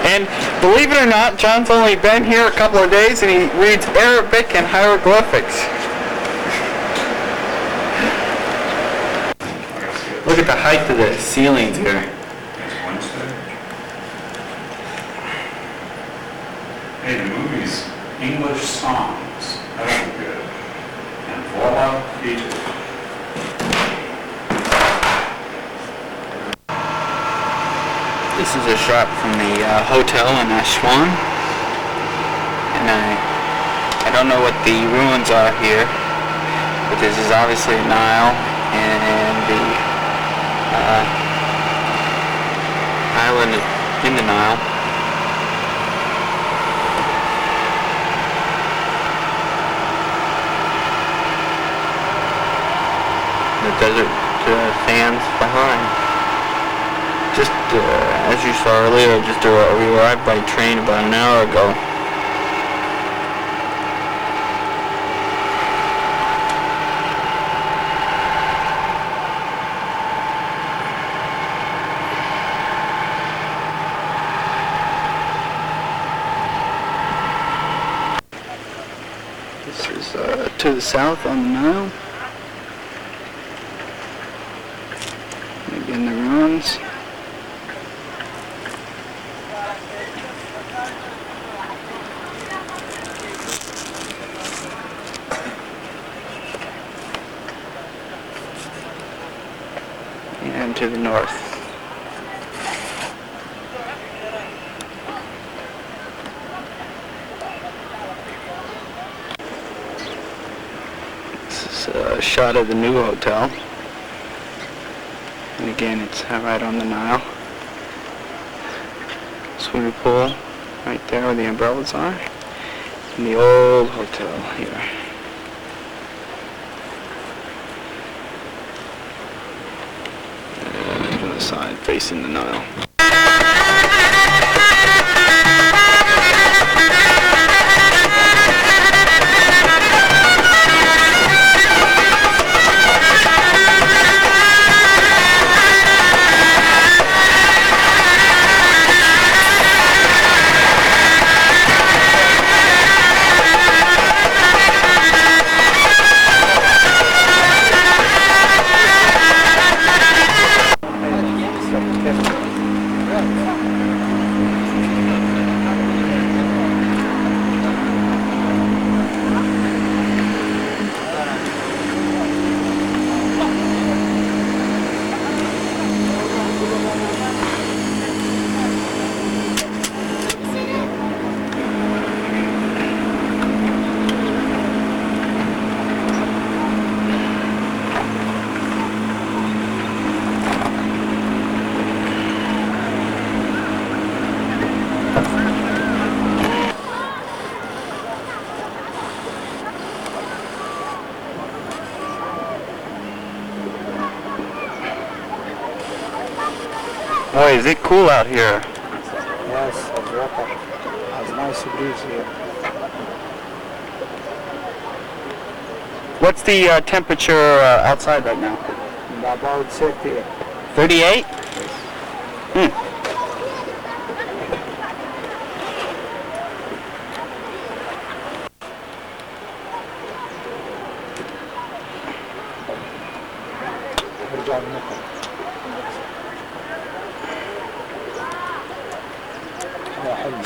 And believe it or not, John's only been here a couple of days, and he reads Arabic and hieroglyphics. Look at the height of the ceilings here. Hey, the movie's English songs. That'll be good. And voila, Egypt. This is a shot from the hotel in Ashwan. And I don't know what the ruins are here, but this is obviously a Nile, and the island in the Nile. The desert sands behind. Just as you saw earlier, we arrived by train about an hour ago. This is to the south on the Nile. Again, the ruins. And to the north. This is a shot of the new hotel. And again, it's right on the Nile. Swimming pool right there where the umbrellas are. And the old hotel here. And the side facing the Nile. Boy, is it cool out here. Yes, it's water. Has nice breeze here. What's the temperature outside right now? About 38. 38? برجع بنقل. لا حلو.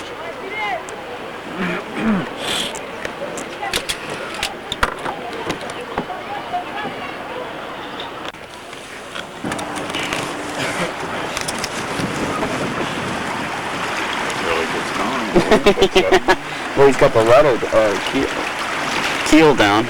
Well, he's got the rudder keel down.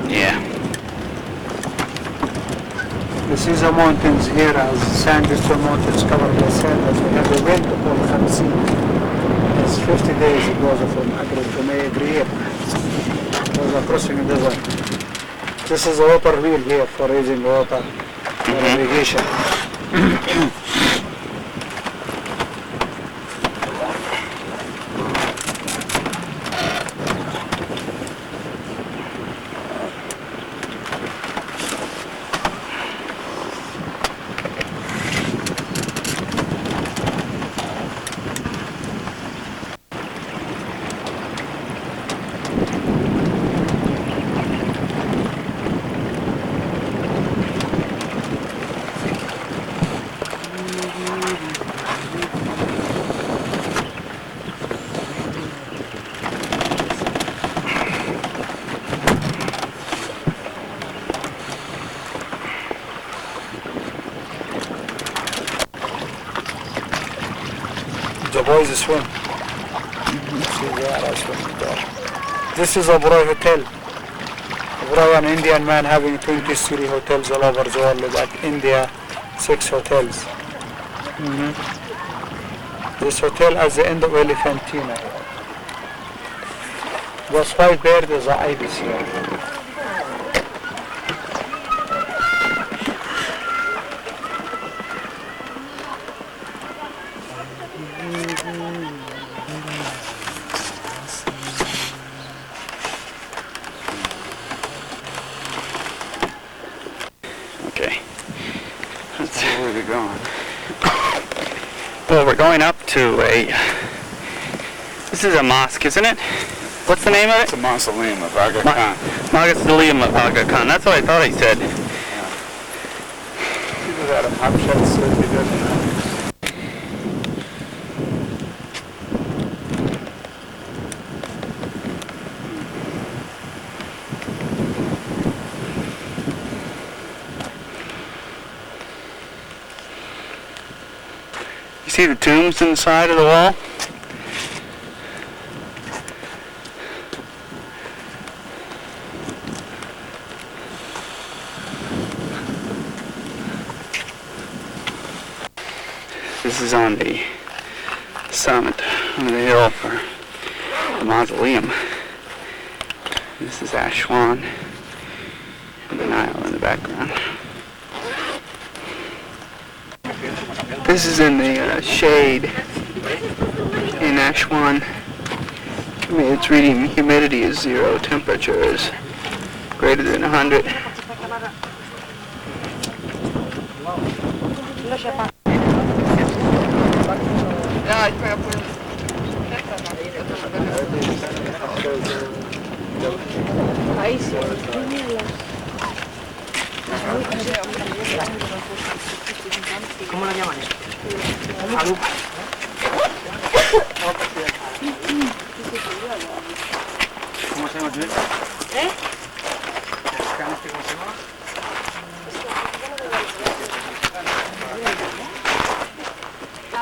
Yeah. This is the mountains here as sandstone mountains covered by sand as we have the wind called Khamsin. It's 50 days it goes from April to May every year. It was crossing the desert. This is a water wheel here for raising water for irrigation. The boys swim. See, they are swimming there. This is Oberoi Hotel. Oberoi, an Indian man having 23 hotels all over the world, but India, 6 hotels. This hotel at the end of Elephantina. Those 5 birds is the ibis here. Okay. Where are we going? Well, we're going up to this is a mosque, isn't it? What's the name of it? It's a mausoleum of Aga Khan. Mausoleum of Aga Khan. That's what I thought he said. People that have Hamshat said he doesn't know. You see the tombs in the side of the wall? This is on the summit of the hill for the mausoleum. This is Aswan and the Nile in the background. This is in the shade in Ashwan. I mean, its reading humidity is 0, temperature is greater than 100. ¿Cómo lo llaman eso? ¿Cómo se llama tu hijo? ¿Eh? ¿Cómo se llama?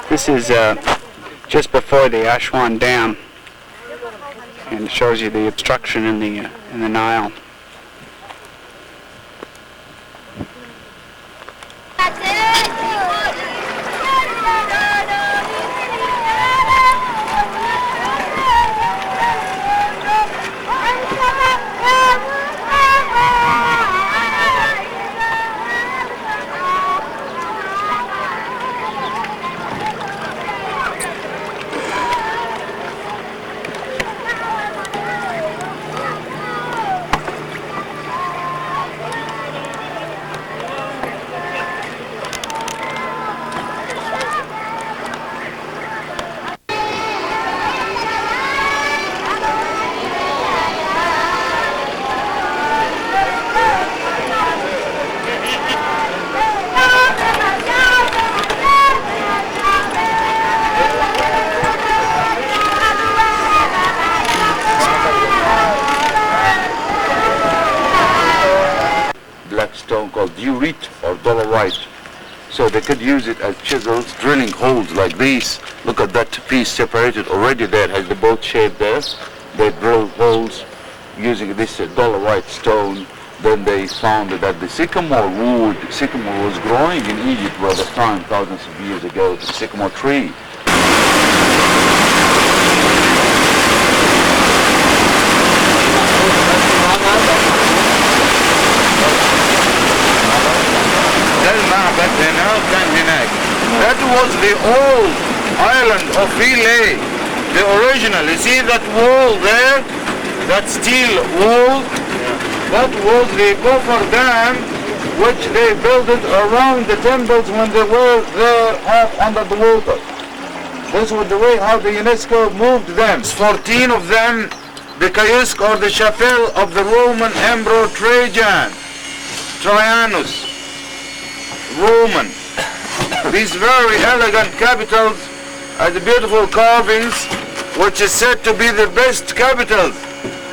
This is just before the Ashwan Dam, and it shows you the obstruction in the Nile. Stone called diorite or dolomite. So they could use it as chisels, drilling holes like these. Look at that piece separated already there, has the boat shape there. They drilled holes using this dolomite stone. Then they found that the sycamore was growing in Egypt by the time, thousands of years ago, the sycamore tree. That was the old island of Philae, the original. You see that wall there, that steel wall? That was the coffer dam which they built it around the temples when they were there up under the water. This was the way how the UNESCO moved them. 14 of them, the kiosk or the chapel of the Roman Emperor Trajanus, Roman. These very elegant capitals are the beautiful carvings, which is said to be the best capitals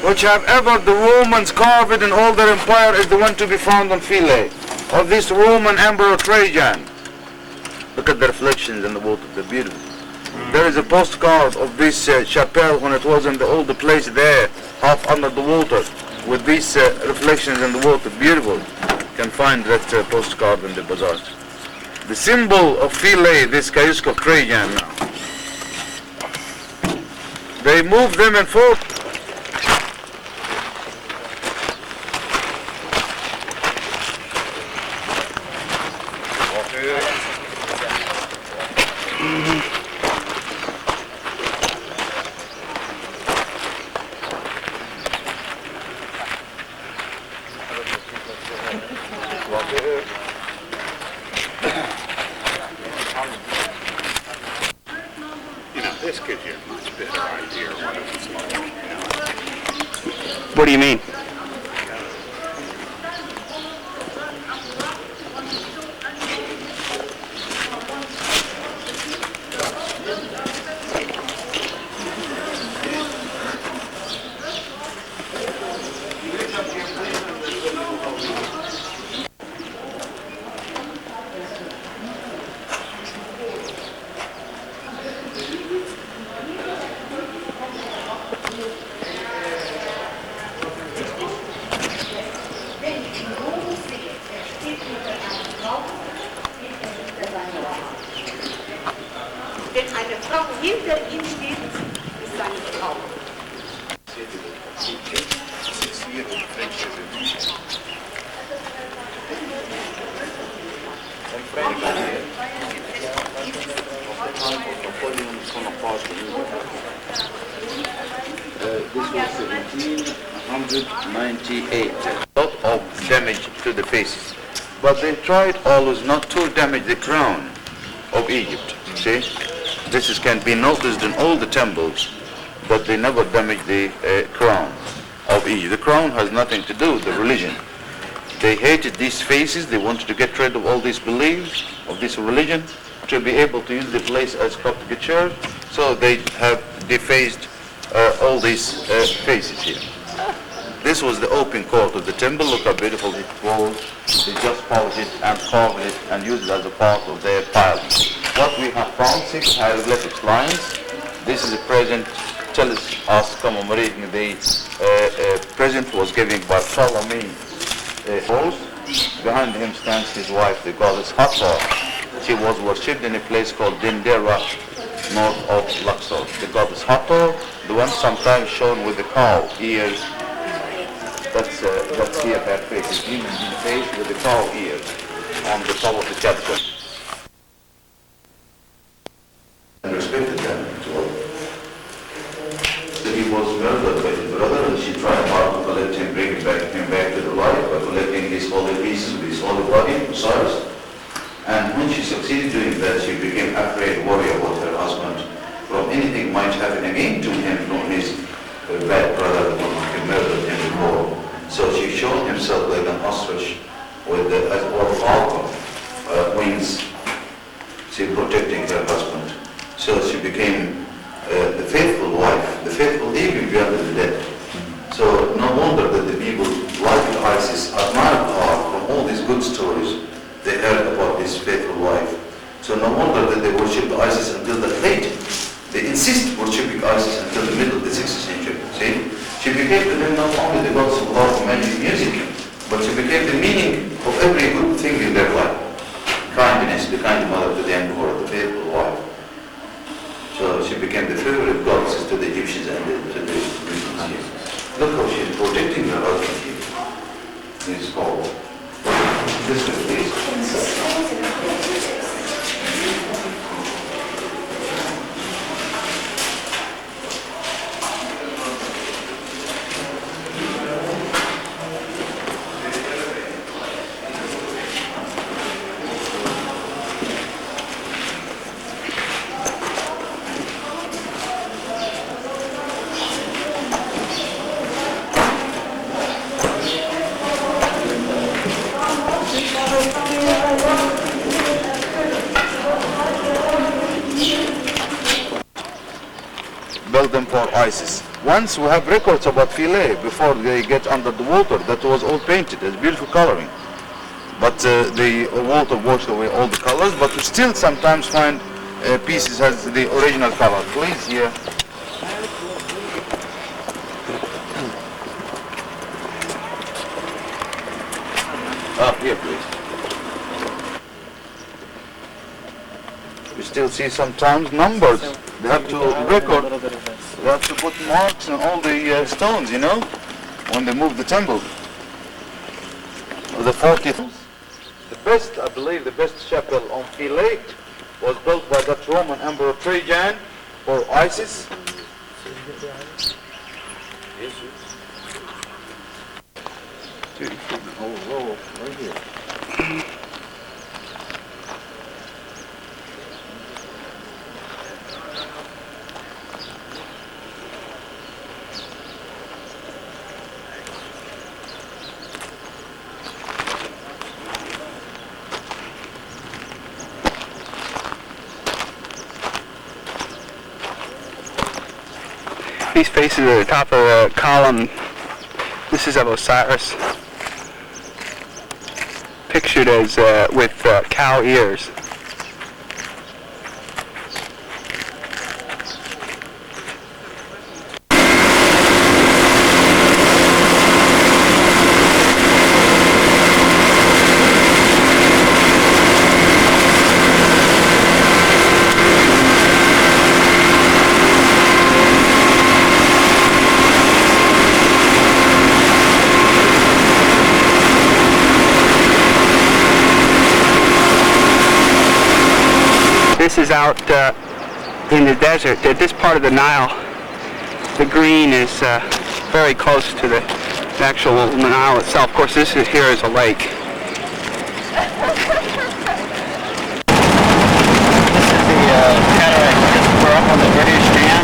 which have ever the Romans carved in all their empire, is the one to be found on Philae, of this Roman Emperor Trajan. Look at the reflections in the water, they're beautiful. There is a postcard of this chapel when it was in the old place there, half under the water, with these reflections in the water, beautiful. You can find that postcard in the bazaar. The symbol of Philae, this kiosk of Trajan now. They move them and forth. This gives you a much better idea of what it was like. What do you mean? 198. A lot of damage to the faces. But they tried always not to damage the crown of Egypt. See? Can be noticed in all the temples, but they never damage the crown of Egypt. The crown has nothing to do with the religion. They hated these faces. They wanted to get rid of all these beliefs of this religion to be able to use the place as Coptic church. So they have defaced all these faces here. This was the open court of the temple. Look how beautiful it was. They just polished it and carved it and used it as a part of their piling. What we have found, 6 hieroglyphic lines. This is a present tells us commemorating the present was given by Ptolemy Hughes. Behind him stands his wife, the goddess Hathor. She was worshipped in a place called Dendera, north of Luxor. The goddess Hathor, the one sometimes shown with the cow ears. That's here, that face is human face with the cow ears on the top of the capsule. And respected them to all. So he was murdered by his brother, and she tried hard to collect him, bring him back to the life by collecting his holy pieces with his holy body, Osiris. And when she succeeded doing that, she became afraid, worried about her husband, from anything might happen again to him from his bad brother who murdered him before. So she showed himself like an ostrich with or falcon wings, she protecting her husband. So she became the faithful wife, the faithful even beyond the dead. So no wonder that the people like Isis admired her from all these good stories they heard about this faithful wife. So no wonder that they worshipped Isis until that late. They insist worshipping Isis until the middle of the 6th century. See? She became to them not only the goddess of love, magic, music, but she became the meaning of every good thing in their life. Kindness, the kind mother to the emperor, the faithful wife. So she became the favorite goddess to the Egyptians and to the Christians. Look how she's protecting her husband here. It's called this way, please. Build them for Isis. Once we have records about Philae before they get under the water. That was all painted as beautiful coloring. But the water washed away all the colors, but we still sometimes find pieces has the original color. Please here. Here please. We still see sometimes numbers. They have to record, they have to put marks on all the stones, you know, when they move the temple. The 40th. The best, I believe, the best chapel on Philae was built by that Roman Emperor Trajan for Isis. Oh, right here. These faces are at the top of the column. This is of Osiris, pictured as with cow ears. This is out in the desert. At this part of the Nile, the green is very close to the the actual Nile itself. Of course, this is here is a lake. This is the cataract. We're up on the British Dam.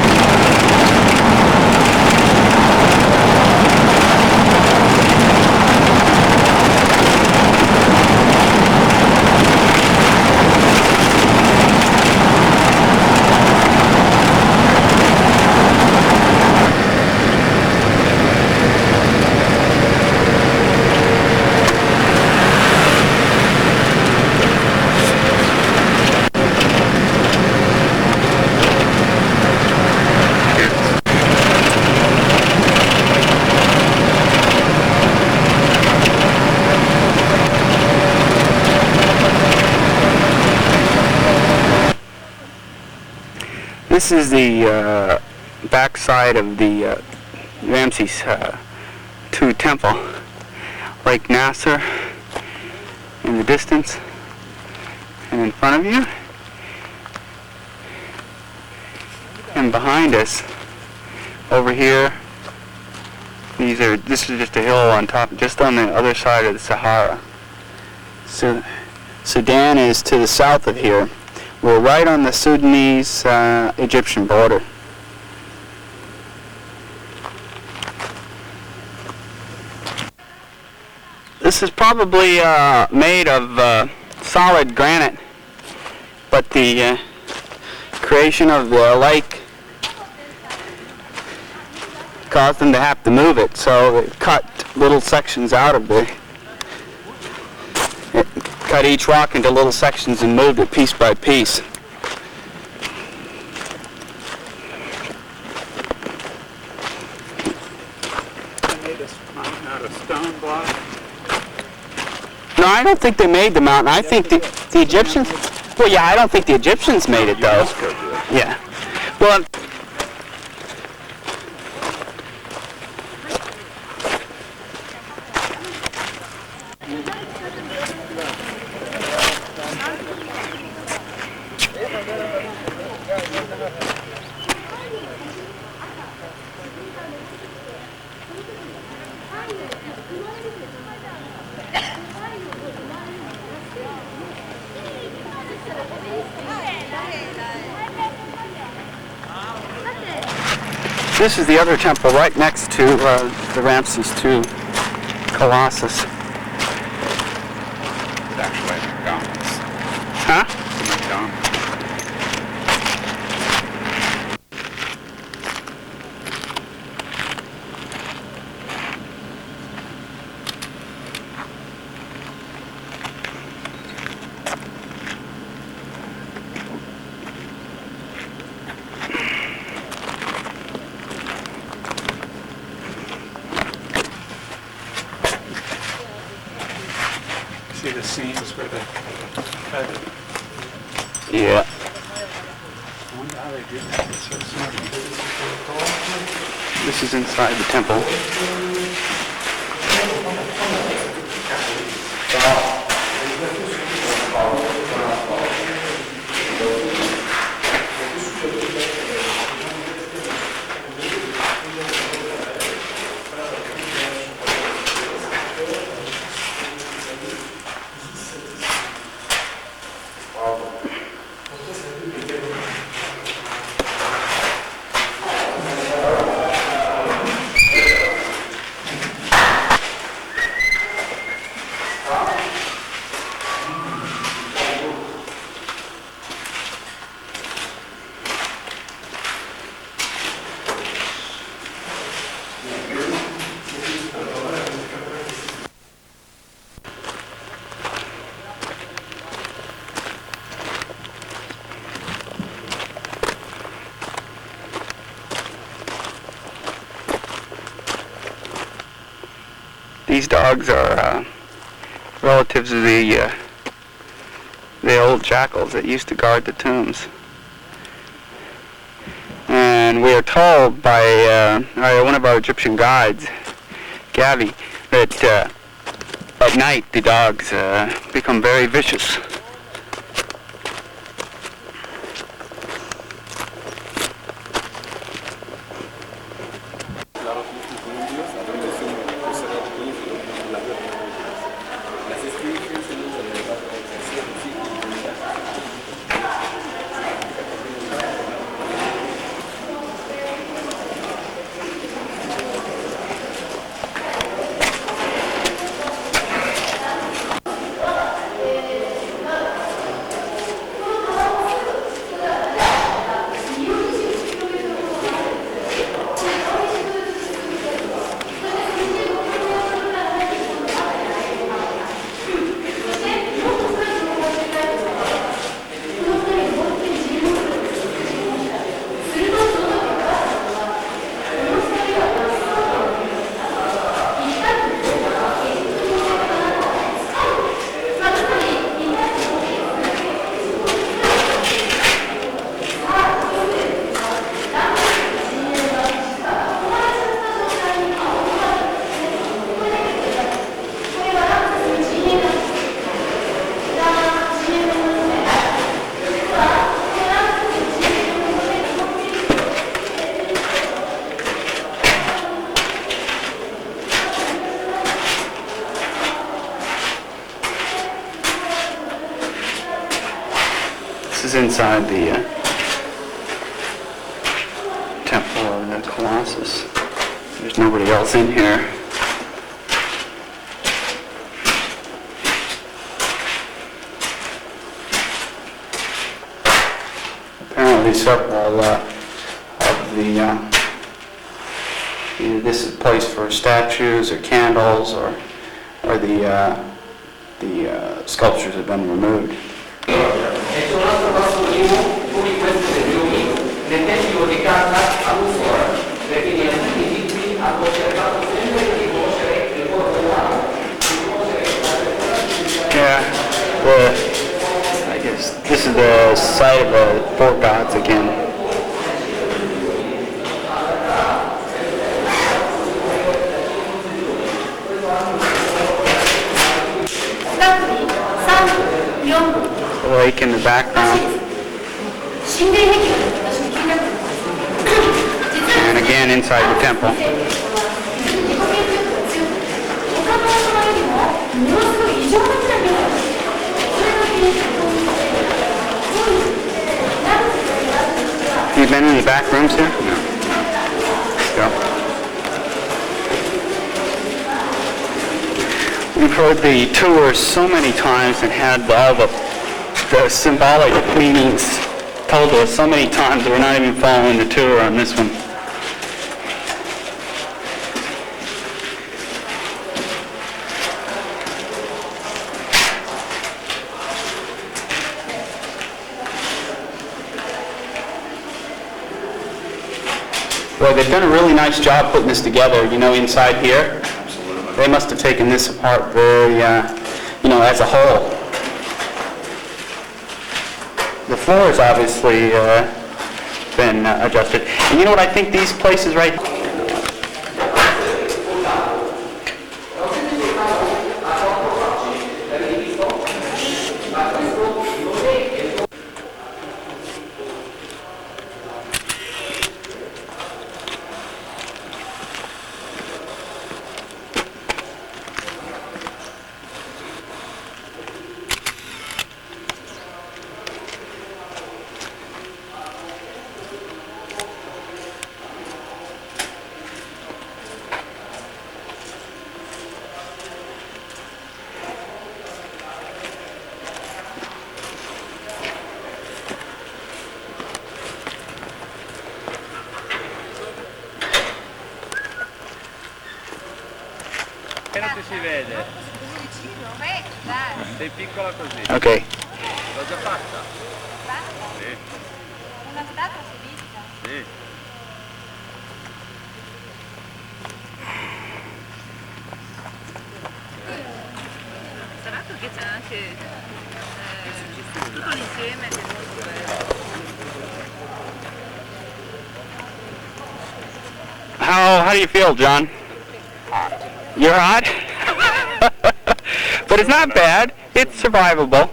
This is the backside of the Ramses II temple. Lake Nasser in the distance and in front of you. And behind us, over here, this is just a hill on top, just on the other side of the Sahara. So Sudan is to the south of here. We're right on the Sudanese-Egyptian border. This is probably made of solid granite, but the creation of the lake caused them to have to move it, so they cut little sections out of it. Cut each rock into little sections and moved it piece by piece. They made a mountain out of stone block. No, I don't think they made the mountain. I think the Egyptians... Well, yeah, I don't think the Egyptians made it, though. Yeah. Well... This is the other temple right next to the Ramses II Colossus. It's actually McDonald's. Huh? McDonald's. See the seams where they cut it. Yeah. I wonder how they did that. It's so simple. This is inside the temple. These dogs are relatives of the old jackals that used to guard the tombs. And we are told by one of our Egyptian guides, Gavi, that at night the dogs become very vicious. is inside the Temple of the Colossus. There's nobody else in here. Apparently several of the, either this is a place for statues or candles or the sculptures have been removed. Yeah, I guess this is the site of the four gods again. The lake in the background. And again inside the temple. Have you been in the back rooms here? No. Let's go. We've heard the tour so many times and had all the symbolic meanings told to us so many times that we're not even following the tour on this one. Well, they've done a really nice job putting this together, you know, inside here. Absolutely. They must have taken this apart very, you know, as a whole. The floor has obviously been adjusted. And you know what, I think these places right here, Non ti si vede. Sei piccola così. Ok. L'ho già fatta? Sì. Una statua si vista? Sì. Sarà perché c'è anche tutto l'insieme che è molto bello. How do you feel, John? Hot. You're hot? But it's not bad. It's survivable.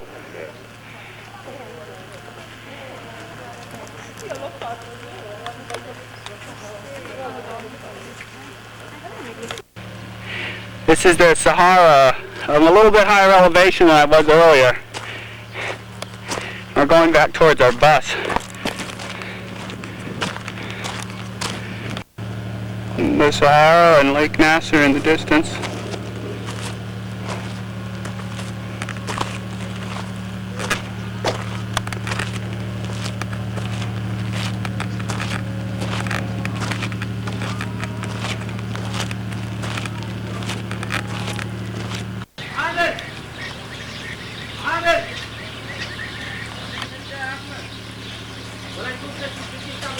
This is the Sahara. I'm a little bit higher elevation than I was earlier. We're going back towards our bus. The Sahara and Lake Nasser in the distance.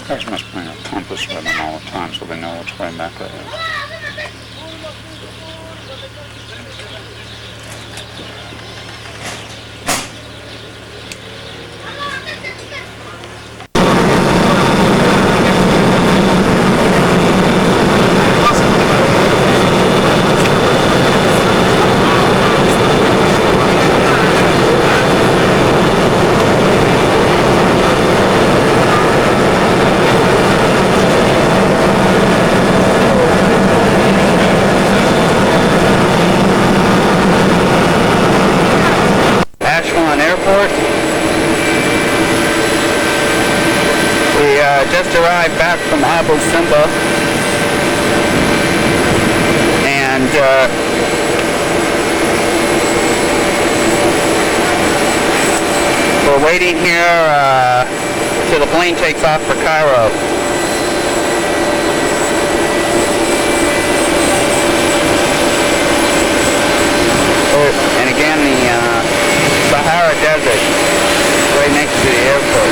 Guys must bring a compass with them all the time so they know which way Mecca is. just arrived back from Abu Simba, and we're waiting here till the plane takes off for Cairo. And again, the Sahara Desert, right next to the airport.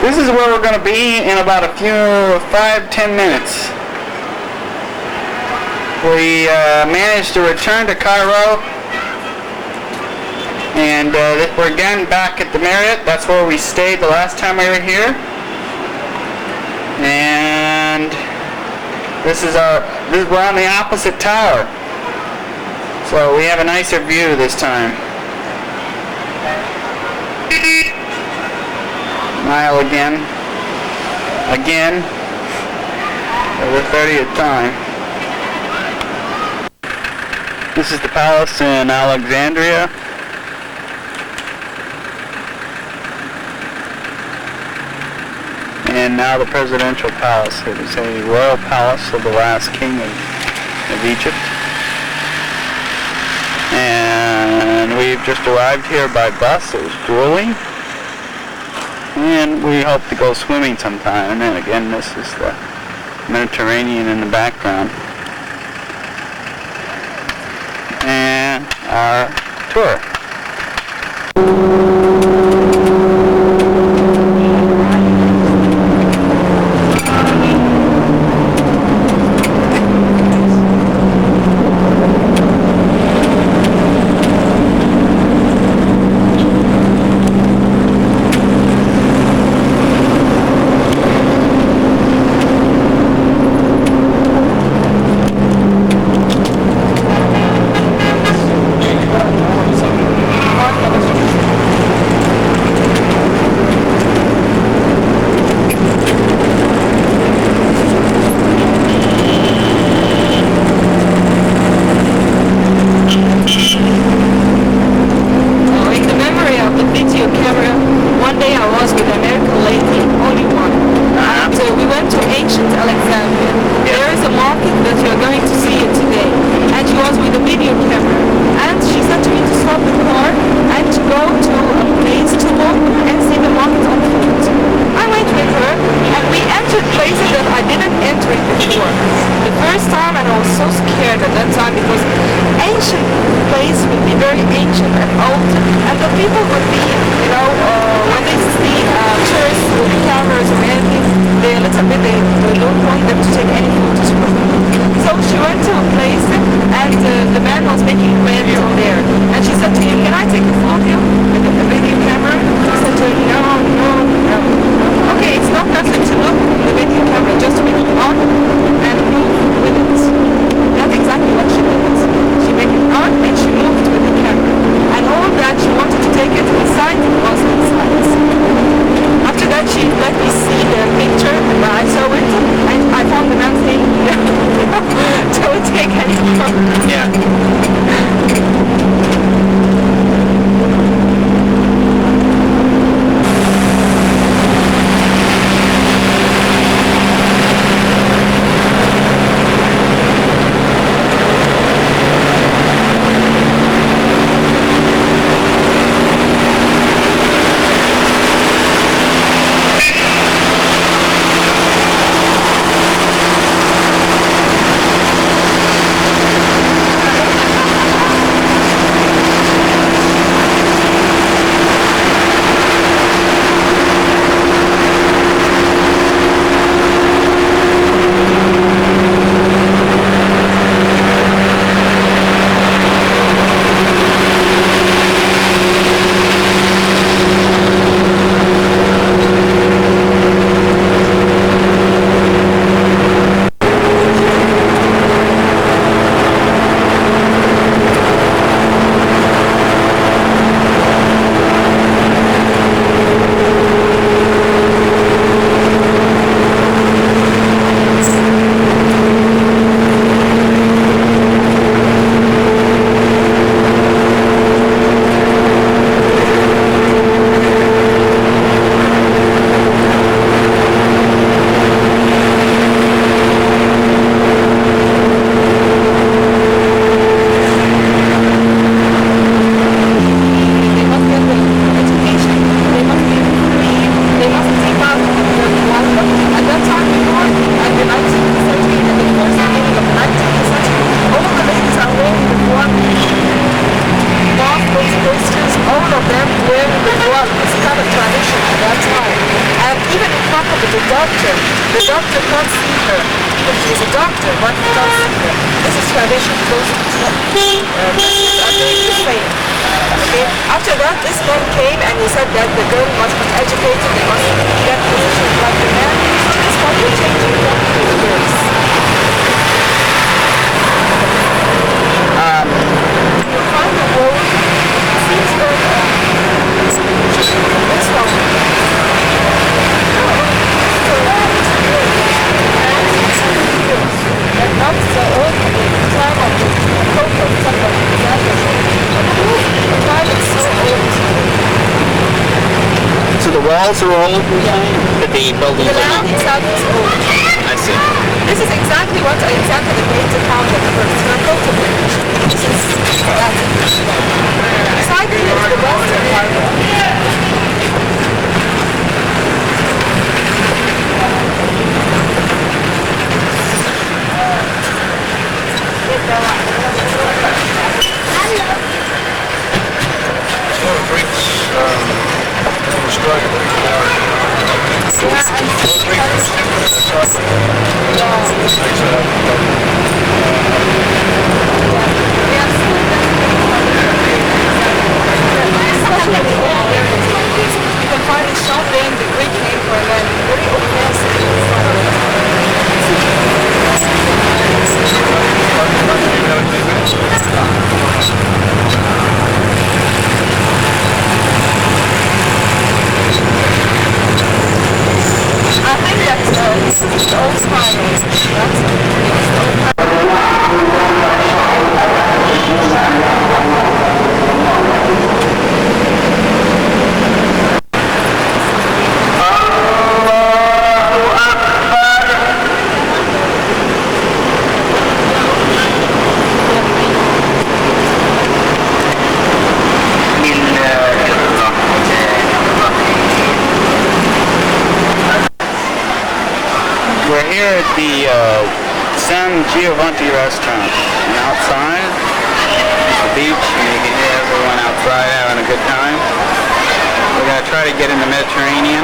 This is where we're going to be in about a few 5-10 minutes. We managed to return to Cairo, and we're again back at the Marriott. That's where we stayed the last time we were here. And we're on the opposite tower, so we have a nicer view this time. Nile again, for the 30th time. This is the palace in Alexandria. And now the presidential palace. It is a royal palace of the last king of Egypt. And we've just arrived here by bus. It was grueling. And we hope to go swimming sometime. And then again, this is the Mediterranean in the background. And our tour. Don't take any. Yeah. the doctor can't see her. Even she's a doctor, but he can't see her. This is tradition close to Muslims are doing the same. Okay? After that, this man came and he said that the girl must be educated, they must get positions like the man. So they started changing them to the girls. You find the wall, it seems that this one. And not the old time of the coat of somebody. The time is so old. So the walls are old, you're saying? But the buildings The are land not? itself is old. I see. This is exactly what Alexander the Great found at first. Rakota village. This is that. Beside here is the western part. You can find it shopping, the Greek name for land, very I think that's the old style. We're here at the San Giovanni restaurant. And outside, the beach, and you can hear everyone outside having a good time. We're going to try to get in the Mediterranean.